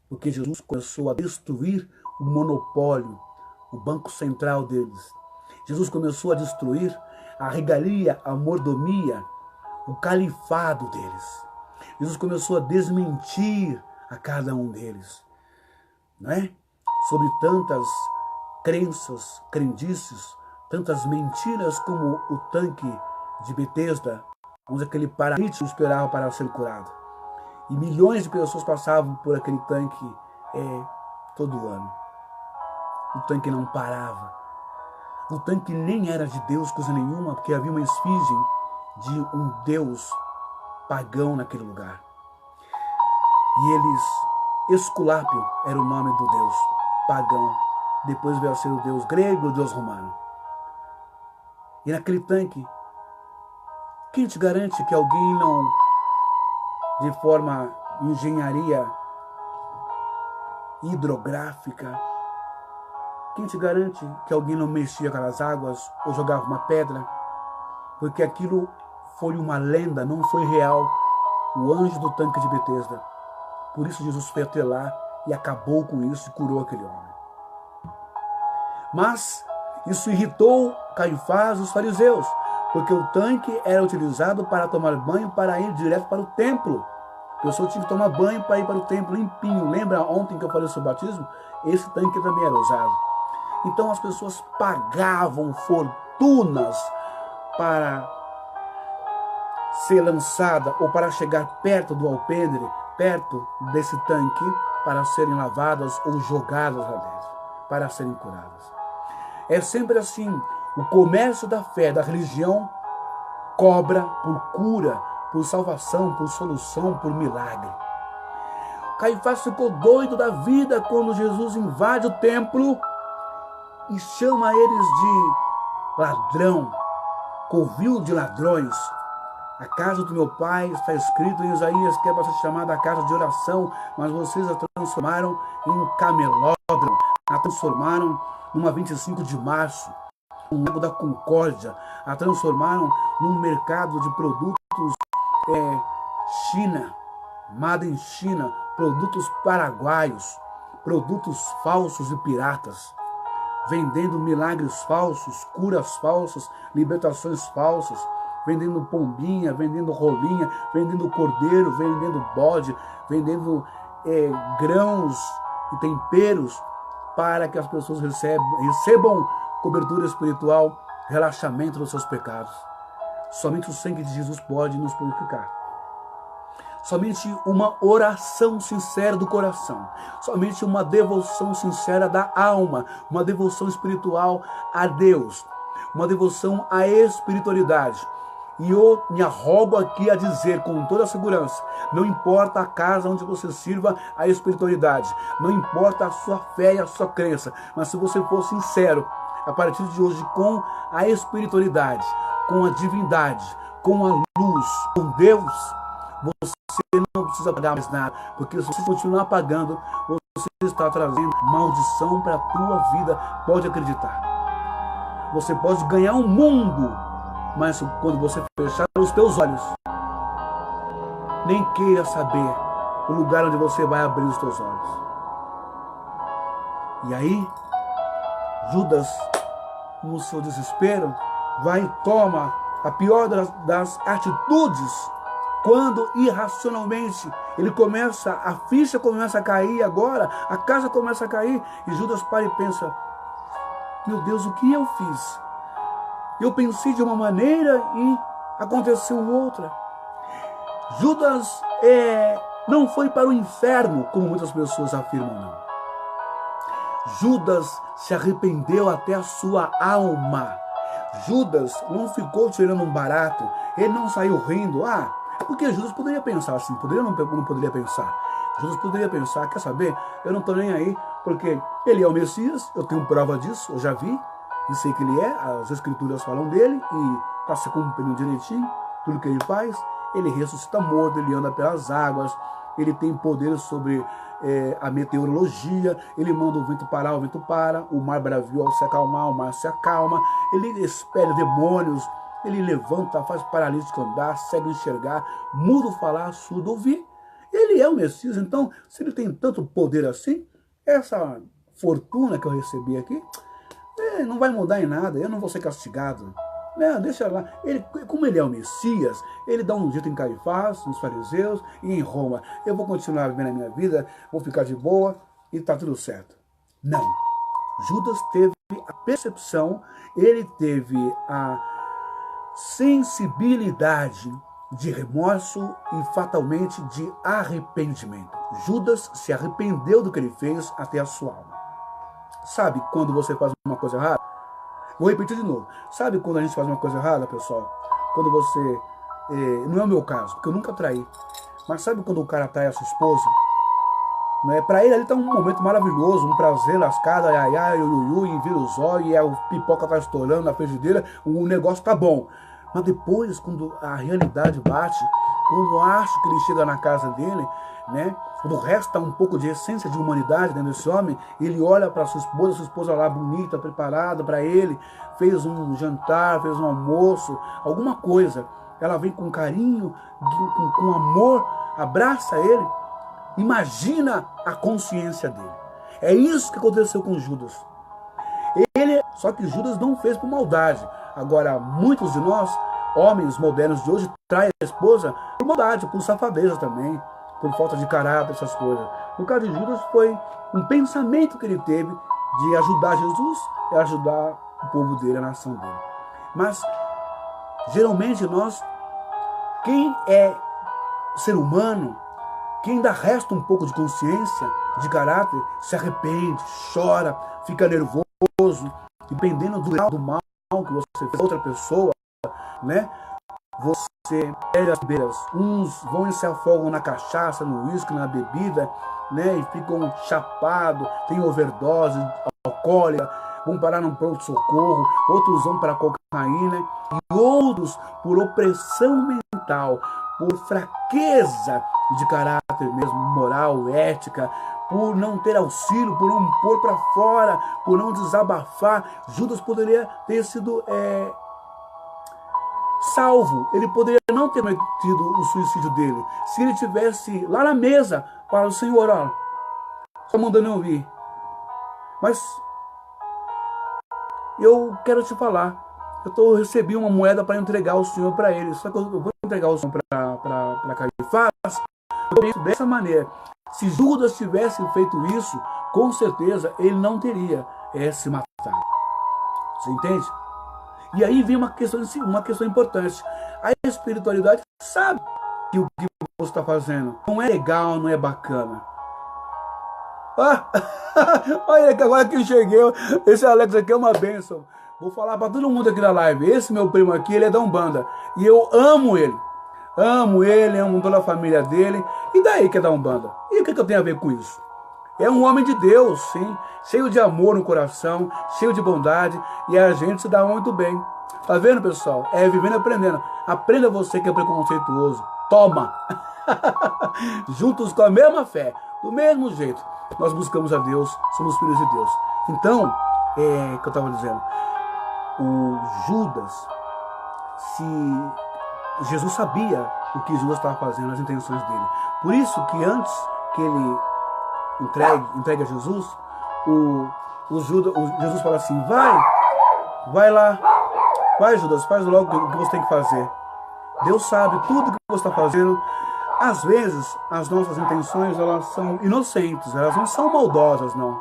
porque Jesus começou a destruir o monopólio, o banco central deles. Jesus começou a destruir a regalia, a mordomia, o califado deles. Jesus começou a desmentir a cada um deles, não é? Sobre tantas crenças, crendices, tantas mentiras como o tanque de Betesda, onde aquele paralítico esperava para ser curado. E milhões de pessoas passavam por aquele tanque todo ano. O tanque não parava. O tanque nem era de Deus, coisa nenhuma, porque havia uma esfinge de um Deus pagão naquele lugar. E eles, Esculápio era o nome do Deus pagão. Depois veio a ser o Deus grego e o Deus romano. E naquele tanque, quem te garante que alguém não, de forma engenharia hidrográfica, quem te garante que alguém não mexia com as águas ou jogava uma pedra? Porque aquilo foi uma lenda, não foi real. O anjo do tanque de Betesda. Por isso Jesus foi até lá e acabou com isso e curou aquele homem. Mas isso irritou Caifás e os fariseus, porque o tanque era utilizado para tomar banho, para ir direto para o templo. A pessoa tinha que tomar banho para ir para o templo limpinho. Lembra ontem que eu falei sobre o batismo? Esse tanque também era usado. Então as pessoas pagavam fortunas para ser lançada ou para chegar perto do alpendre, perto desse tanque, para serem lavadas ou jogadas lá dentro, para serem curadas. É sempre assim, o comércio da fé, da religião, cobra por cura, por salvação, por solução, por milagre. Caifás ficou doido da vida quando Jesus invade o templo e chama eles de ladrão, covil de ladrões. A casa do meu pai está escrito em Isaías que é para ser chamada a casa de oração, mas vocês a transformaram em camelódromo, a transformaram numa 25 de março, um lago da concórdia, a transformaram num mercado de produtos China, made in China, produtos paraguaios, produtos falsos e piratas, vendendo milagres falsos, curas falsas, libertações falsas, vendendo pombinha, vendendo rolinha, vendendo cordeiro, vendendo bode, vendendo grãos e temperos para que as pessoas recebam cobertura espiritual, relaxamento dos seus pecados. Somente o sangue de Jesus pode nos purificar. Somente uma oração sincera do coração, somente uma devoção sincera da alma, uma devoção espiritual a Deus, uma devoção à espiritualidade, E eu me arrogo aqui a dizer com toda a segurança, não importa a casa onde você sirva a espiritualidade, não importa a sua fé e a sua crença, mas se você for sincero, a partir de hoje, com a espiritualidade, com a divindade, com a luz, com Deus, você não precisa pagar mais nada, porque se você continuar pagando, você está trazendo maldição para a tua vida. Pode acreditar. Você pode ganhar um mundo, mas quando você fechar os teus olhos, nem queira saber o lugar onde você vai abrir os teus olhos. E aí, Judas, no seu desespero, vai e toma a pior das atitudes, quando irracionalmente a ficha começa a cair agora, a casa começa a cair, e Judas para e pensa, meu Deus, o que eu fiz? Eu pensei de uma maneira e aconteceu outra. Judas não foi para o inferno, como muitas pessoas afirmam, não. Judas se arrependeu até a sua alma. Judas não ficou tirando um barato, ele não saiu rindo. Porque Judas poderia pensar assim, não poderia pensar. Judas poderia pensar, quer saber, eu não estou nem aí, porque ele é o Messias, eu tenho prova disso, eu já vi, e sei que ele é, as escrituras falam dele, e está se cumprindo direitinho, tudo que ele faz. Ele ressuscita morto, ele anda pelas águas, ele tem poder sobre a meteorologia, ele manda o vento parar, o vento para, o mar bravio ao se acalmar, o mar se acalma, ele expele demônios, ele levanta, faz paralítico andar, cego enxergar, mudo falar, surdo ouvir. Ele é o Messias, então, se ele tem tanto poder assim, essa fortuna que eu recebi aqui, não vai mudar em nada, eu não vou ser castigado. Deixa lá. Como ele é o Messias, ele dá um jeito em Caifás, nos fariseus e em Roma. Eu vou continuar vivendo a minha vida, vou ficar de boa e está tudo certo. Não. Judas teve a percepção, ele teve a sensibilidade de remorso e fatalmente de arrependimento. Judas se arrependeu do que ele fez até a sua alma. Sabe quando você faz uma coisa errada? Vou repetir de novo. Sabe quando a gente faz uma coisa errada, pessoal? Quando você... não é o meu caso, porque eu nunca traí. Mas sabe quando o cara trai a sua esposa? Pra ele ali tá um momento maravilhoso, um prazer lascado, ai, ai, e vira o zóio, e a pipoca tá estourando na frigideira, o negócio tá bom. Mas depois, quando a realidade bate, quando eu acho que ele chega na casa dele, quando resta um pouco de essência de humanidade dentro desse homem, ele olha para sua esposa lá bonita, preparada para ele, fez um jantar, fez um almoço, alguma coisa. Ela vem com carinho, com amor, abraça ele. Imagina a consciência dele. É isso que aconteceu com Judas. Só que Judas não fez por maldade. Agora, muitos de nós, homens modernos de hoje, traem a esposa por maldade, por safadeza também, por falta de caráter, essas coisas. No caso de Judas, foi um pensamento que ele teve de ajudar Jesus e ajudar o povo dele, a nação dele. Mas, geralmente, quem é ser humano, quem ainda resta um pouco de consciência, de caráter, se arrepende, chora, fica nervoso, dependendo do grau do mal que você fez a outra pessoa, Você perde as beiras. Uns vão e se afogam na cachaça, no uísque, na bebida, e ficam chapados, tem overdose alcoólica, vão parar num pronto-socorro, outros vão para a cocaína, e outros por opressão mental, por fraqueza de caráter mesmo, moral, ética, por não ter auxílio, por não pôr para fora, por não desabafar. Judas poderia ter sido salvo, ele poderia não ter cometido o suicídio dele, se ele tivesse lá na mesa, para o Senhor, só mandando eu vir. Mas eu quero te falar, eu recebi uma moeda para entregar o Senhor para ele, só que eu vou entregar o Senhor para Caifás. Eu penso dessa maneira, se Judas tivesse feito isso, com certeza ele não teria se matado. Você entende? E aí vem uma questão importante. A espiritualidade sabe que o que você está fazendo não é legal, não é bacana. Olha que agora que eu cheguei, esse Alex aqui é uma bênção. Vou falar para todo mundo aqui da live. Esse meu primo aqui, ele é da Umbanda. E eu amo ele. Amo ele, amo toda a família dele. E daí que é da Umbanda? E o que eu tenho a ver com isso? É um homem de Deus, sim. Cheio de amor no coração, cheio de bondade. E a gente se dá muito bem. Tá vendo, pessoal? É vivendo e aprendendo. Aprenda você que é preconceituoso. Toma! Juntos com a mesma fé, do mesmo jeito. Nós buscamos a Deus, somos filhos de Deus. Então, que eu estava dizendo, o Judas, se Jesus sabia o que Judas estava fazendo, as intenções dele. Por isso que antes que ele entregue a Jesus, Jesus fala assim, vai lá, vai Judas, faz logo o que você tem que fazer. Deus sabe tudo o que você está fazendo. Às vezes, as nossas intenções, elas são inocentes, elas não são maldosas, não.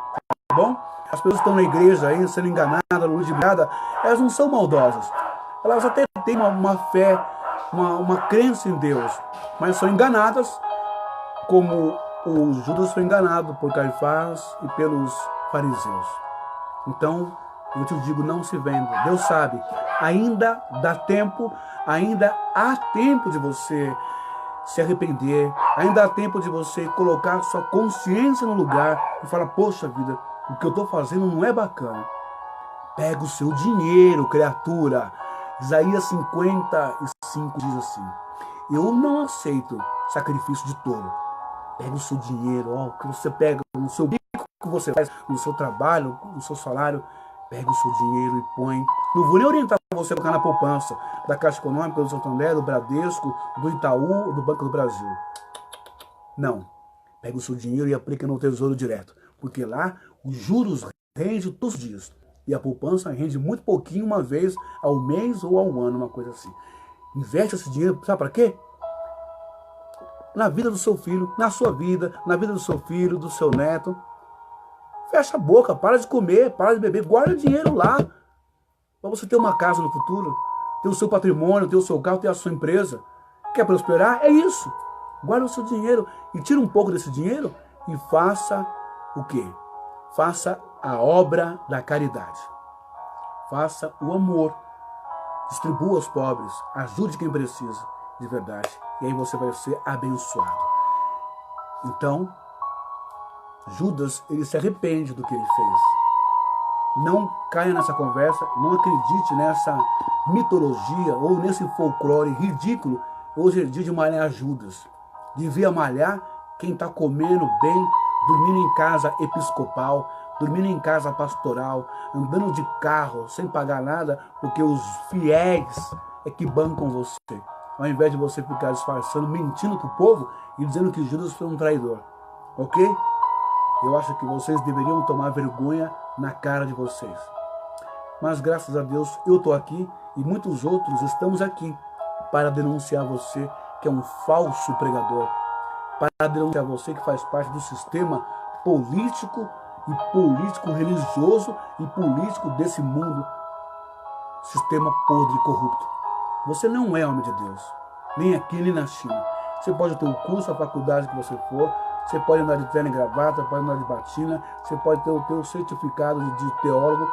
Tá bom? As pessoas que estão na igreja aí, sendo enganadas, ludibriadas, elas não são maldosas. Elas até têm uma fé, uma crença em Deus, mas são enganadas, como o Judas foi enganado por Caifás e pelos fariseus. Então, eu te digo, não se venda. Deus sabe, ainda dá tempo, ainda há tempo de você se arrepender, ainda há tempo de você colocar sua consciência no lugar e falar, poxa vida, o que eu estou fazendo não é bacana. Pega o seu dinheiro, criatura. Isaías 55 diz assim, eu não aceito sacrifício de touro. Pega o seu dinheiro, ó, que você pega no seu bico que você faz, no seu trabalho, no seu salário, pega o seu dinheiro e põe. Não vou nem orientar você a colocar na poupança da Caixa Econômica, do Santander, do Bradesco, do Itaú, do Banco do Brasil. Não. Pega o seu dinheiro e aplica no Tesouro Direto. Porque lá os juros rendem todos os dias. E a poupança rende muito pouquinho, uma vez ao mês ou ao ano, uma coisa assim. Investe esse dinheiro, sabe para quê? Na vida do seu filho, na sua vida, na vida do seu filho, do seu neto. Fecha a boca, para de comer, para de beber, guarda o dinheiro lá. Para você ter uma casa no futuro, ter o seu patrimônio, ter o seu carro, ter a sua empresa. Quer prosperar? É isso. Guarda o seu dinheiro e tira um pouco desse dinheiro e faça o quê? Faça a obra da caridade. Faça o amor. Distribua aos pobres. Ajude quem precisa de verdade. E aí você vai ser abençoado. Então, Judas, ele se arrepende do que ele fez. Não caia nessa conversa, não acredite nessa mitologia ou nesse folclore ridículo. Hoje é dia de malhar Judas. Devia malhar quem está comendo bem, dormindo em casa episcopal, dormindo em casa pastoral, andando de carro sem pagar nada, porque os fiéis é que bancam você. Ao invés de você ficar disfarçando, mentindo para o povo e dizendo que Judas foi um traidor. Ok? Eu acho que vocês deveriam tomar vergonha na cara de vocês. Mas graças a Deus eu estou aqui e muitos outros estamos aqui para denunciar você que é um falso pregador, para denunciar você que faz parte do sistema político e político-religioso e político desse mundo, sistema podre e corrupto. Você não é homem de Deus, nem aqui nem na China. Você pode ter o curso, a faculdade que você for, você pode andar de terno e gravata, pode andar de batina, você pode ter o teu certificado de teólogo,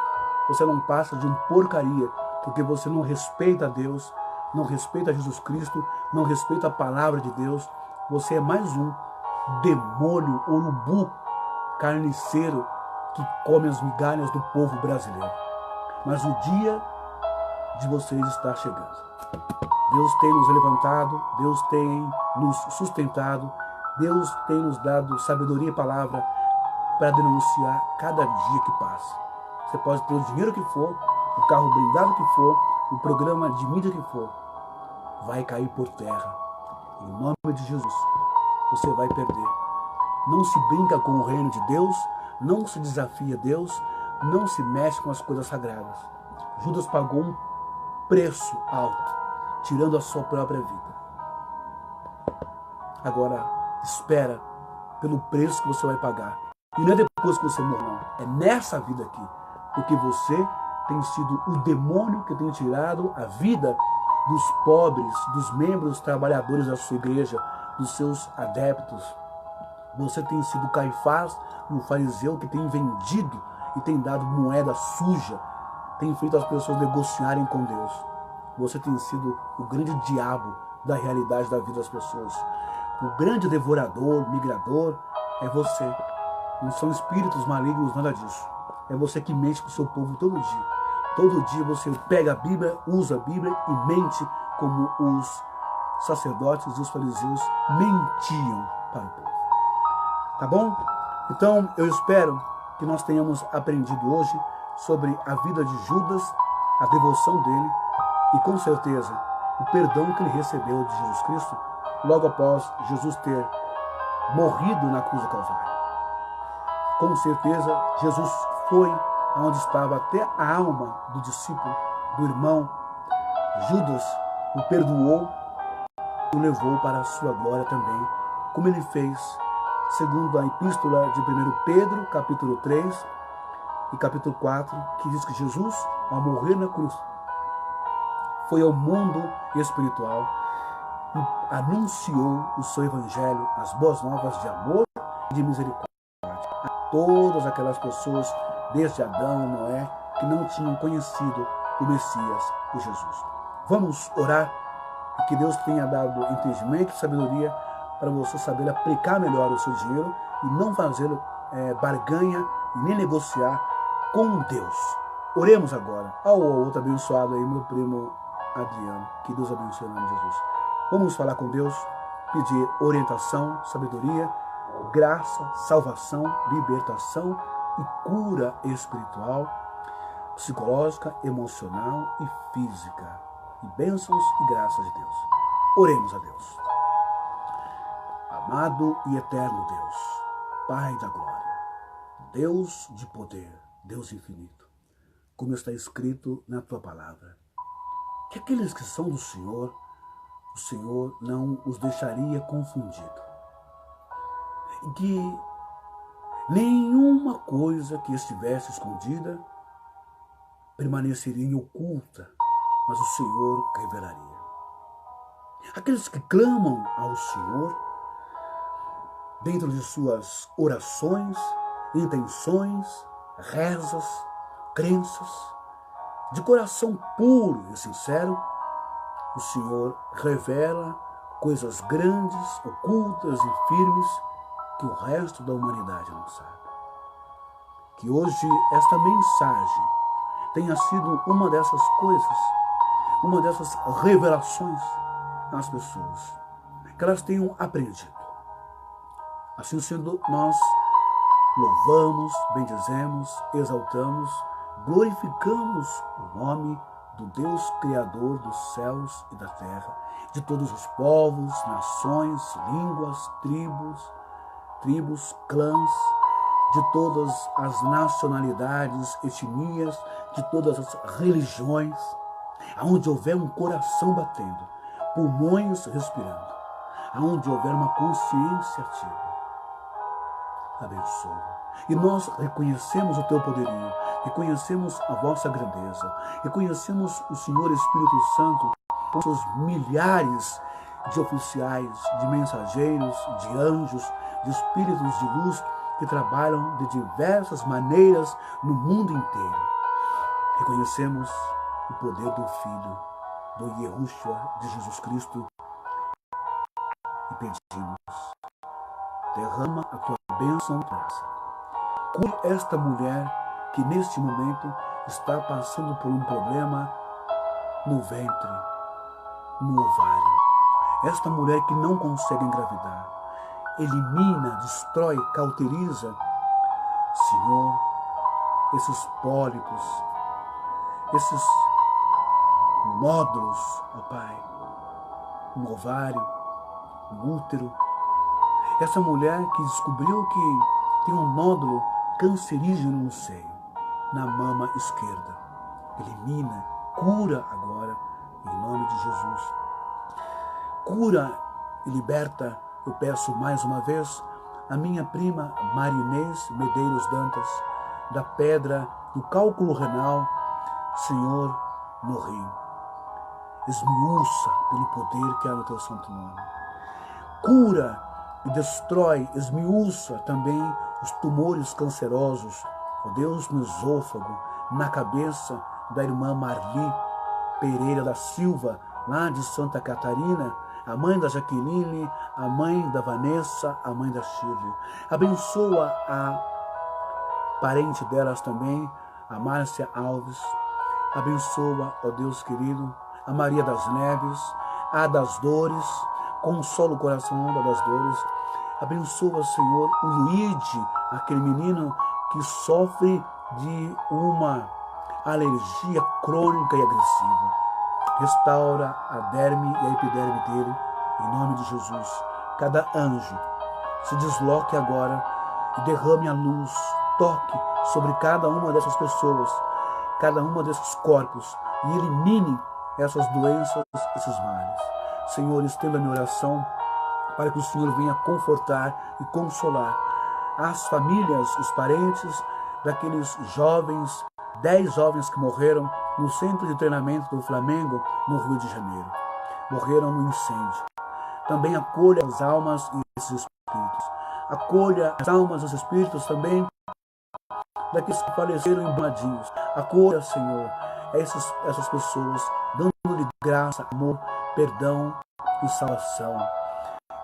você não passa de um porcaria, porque você não respeita a Deus, não respeita Jesus Cristo, não respeita a palavra de Deus. Você é mais um demônio, urubu, carniceiro, que come as migalhas do povo brasileiro. Mas o dia de vocês está chegando. Deus tem nos levantado, Deus tem nos sustentado, Deus tem nos dado sabedoria e palavra para denunciar cada dia que passa. Você pode ter o dinheiro que for, o carro blindado que for, o programa de mídia que for, vai cair por terra. Em nome de Jesus, você vai perder. Não se brinca com o reino de Deus, não se desafia Deus, não se mexe com as coisas sagradas. Judas pagou um preço alto, tirando a sua própria vida. Agora, espera pelo preço que você vai pagar. E não é depois que você morrer, não. É nessa vida aqui. Porque você tem sido o demônio que tem tirado a vida dos pobres, dos membros trabalhadores da sua igreja, dos seus adeptos. Você tem sido o Caifás e o fariseu que tem vendido e tem dado moeda suja tem feito as pessoas negociarem com Deus. Você tem sido o grande diabo da realidade da vida das pessoas. O grande devorador, migrador, é você. Não são espíritos malignos, nada disso. É você que mente com o seu povo todo dia. Todo dia você pega a Bíblia, usa a Bíblia e mente como os sacerdotes e os fariseus mentiam para o povo. Tá bom? Então, eu espero que nós tenhamos aprendido hoje sobre a vida de Judas, a devoção dele e, com certeza, o perdão que ele recebeu de Jesus Cristo logo após Jesus ter morrido na cruz do Calvário. Com certeza, Jesus foi aonde estava até a alma do discípulo, do irmão. Judas o perdoou e o levou para a sua glória também, como ele fez, segundo a epístola de 1 Pedro, capítulo 3 e capítulo 4, que diz que Jesus, ao morrer na cruz, foi ao mundo espiritual e anunciou o seu evangelho, as boas novas de amor e de misericórdia a todas aquelas pessoas, desde Adão e Noé, que não tinham conhecido o Messias, o Jesus. Vamos orar e que Deus tenha dado entendimento e sabedoria para você saber aplicar melhor o seu dinheiro e não fazer barganha e nem negociar com Deus. Oremos agora. Ao outro abençoado aí, meu primo Adriano. Que Deus abençoe em nome de Jesus. Vamos falar com Deus, pedir orientação, sabedoria, graça, salvação, libertação e cura espiritual, psicológica, emocional e física. E bênçãos e graças de Deus. Oremos a Deus. Amado e eterno Deus, Pai da glória, Deus de poder, Deus infinito, como está escrito na Tua palavra, que aqueles que são do Senhor, o Senhor não os deixaria confundido. E que nenhuma coisa que estivesse escondida permaneceria oculta, mas o Senhor revelaria. Aqueles que clamam ao Senhor, dentro de suas orações, intenções, rezas, crenças, de coração puro e sincero, o Senhor revela coisas grandes, ocultas e firmes que o resto da humanidade não sabe. Que hoje esta mensagem tenha sido uma dessas coisas, uma dessas revelações às pessoas, que elas tenham aprendido. Assim sendo, nós louvamos, bendizemos, exaltamos, glorificamos o nome do Deus Criador dos céus e da terra, de todos os povos, nações, línguas, tribos, clãs, de todas as nacionalidades, etnias, de todas as religiões, aonde houver um coração batendo, pulmões respirando, aonde houver uma consciência ativa. Abençoa. E nós reconhecemos o Teu poderio, reconhecemos a vossa grandeza, reconhecemos o Senhor Espírito Santo com seus milhares de oficiais, de mensageiros, de anjos, de espíritos de luz que trabalham de diversas maneiras no mundo inteiro. Reconhecemos o poder do Filho, do Yahushua, de Jesus Cristo, e pedimos, derrama a Tua bênção e graça. Cure esta mulher que neste momento está passando por um problema no ventre, no ovário. Esta mulher que não consegue engravidar, elimina, destrói, cauteriza, Senhor, esses pólipos, esses nódulos, ó Pai, no ovário, no útero. Essa mulher que descobriu que tem um nódulo cancerígeno no seio, na mama esquerda. Elimina, cura agora, em nome de Jesus. Cura e liberta, eu peço mais uma vez, a minha prima Marinês Medeiros Dantas, da pedra do cálculo renal, Senhor, no rim. Esmiuça pelo poder que há no Teu santo nome. Cura e destrói, esmiuça também os tumores cancerosos, ó Deus, no esôfago, na cabeça, da irmã Marli Pereira da Silva, lá de Santa Catarina, a mãe da Jaqueline, a mãe da Vanessa, a mãe da Shirley. Abençoa a parente delas também, a Márcia Alves. Abençoa, ó Deus querido, a Maria das Neves, a das Dores, consola o coração das Dores. Abençoa, Senhor, o Luíde, aquele menino que sofre de uma alergia crônica e agressiva. Restaura a derme e a epiderme dele, em nome de Jesus. Cada anjo se desloque agora e derrame a luz, toque sobre cada uma dessas pessoas, cada uma desses corpos, e elimine essas doenças, esses males. Senhor, estenda a minha oração para que o Senhor venha confortar e consolar as famílias, os parentes daqueles jovens, 10 jovens que morreram no centro de treinamento do Flamengo, no Rio de Janeiro. Morreram no incêndio. Também acolha as almas e esses espíritos. Acolha as almas e os espíritos também daqueles que faleceram em Brumadinhos. Acolha, Senhor, essas pessoas, dando-lhe graça, amor, perdão e salvação.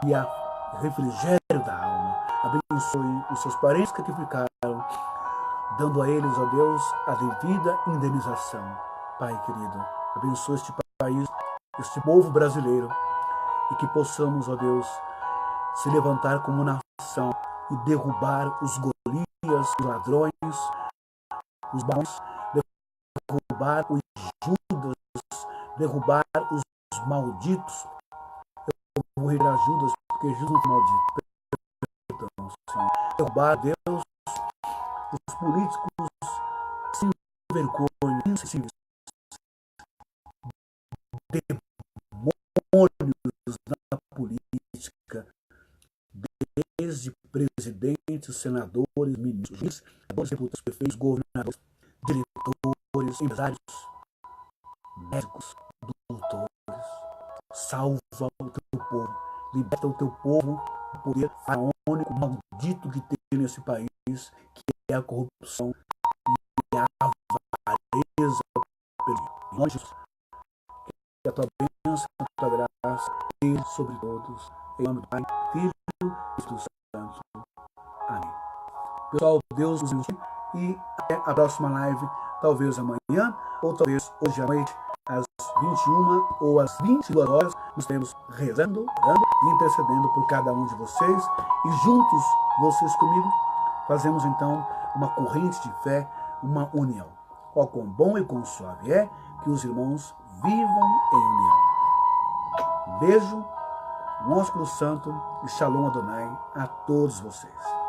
E a refrigério da alma. Abençoe os seus parentes que aqui ficaram, dando a eles, ó Deus, a devida indenização. Pai querido, abençoe este país, este povo brasileiro, e que possamos, ó Deus, se levantar como nação e derrubar os Golias, os ladrões, os bons, derrubar os Judas, derrubar os malditos. Eu vou retirar Judas, porque Jesus não é maldito. Perdão, Senhor. Derrubar, Deus, os políticos sem vergonha, insensíveis, demônios na política, desde presidentes, senadores, ministros, deputados, prefeitos, governadores, diretores, empresários, médicos, doutores. Salva o teu povo, liberta o teu povo do poder faraônico, maldito que tem nesse país, que é a corrupção e a avareza pelo nome de Jesus. Que a tua bênção, a tua graça esteja sobre todos. Em nome do Pai, Filho e Espírito Santo. Amém. Pessoal, Deus nos abençoe e até a próxima live, talvez amanhã ou talvez hoje à noite, às 21 ou às 22 horas, nós estaremos rezando, orando e intercedendo por cada um de vocês. E juntos, vocês comigo, fazemos então uma corrente de fé, uma união. Ó, quão bom e quão suave é que os irmãos vivam em união. Um beijo, um ósculo santo e Shalom Adonai a todos vocês.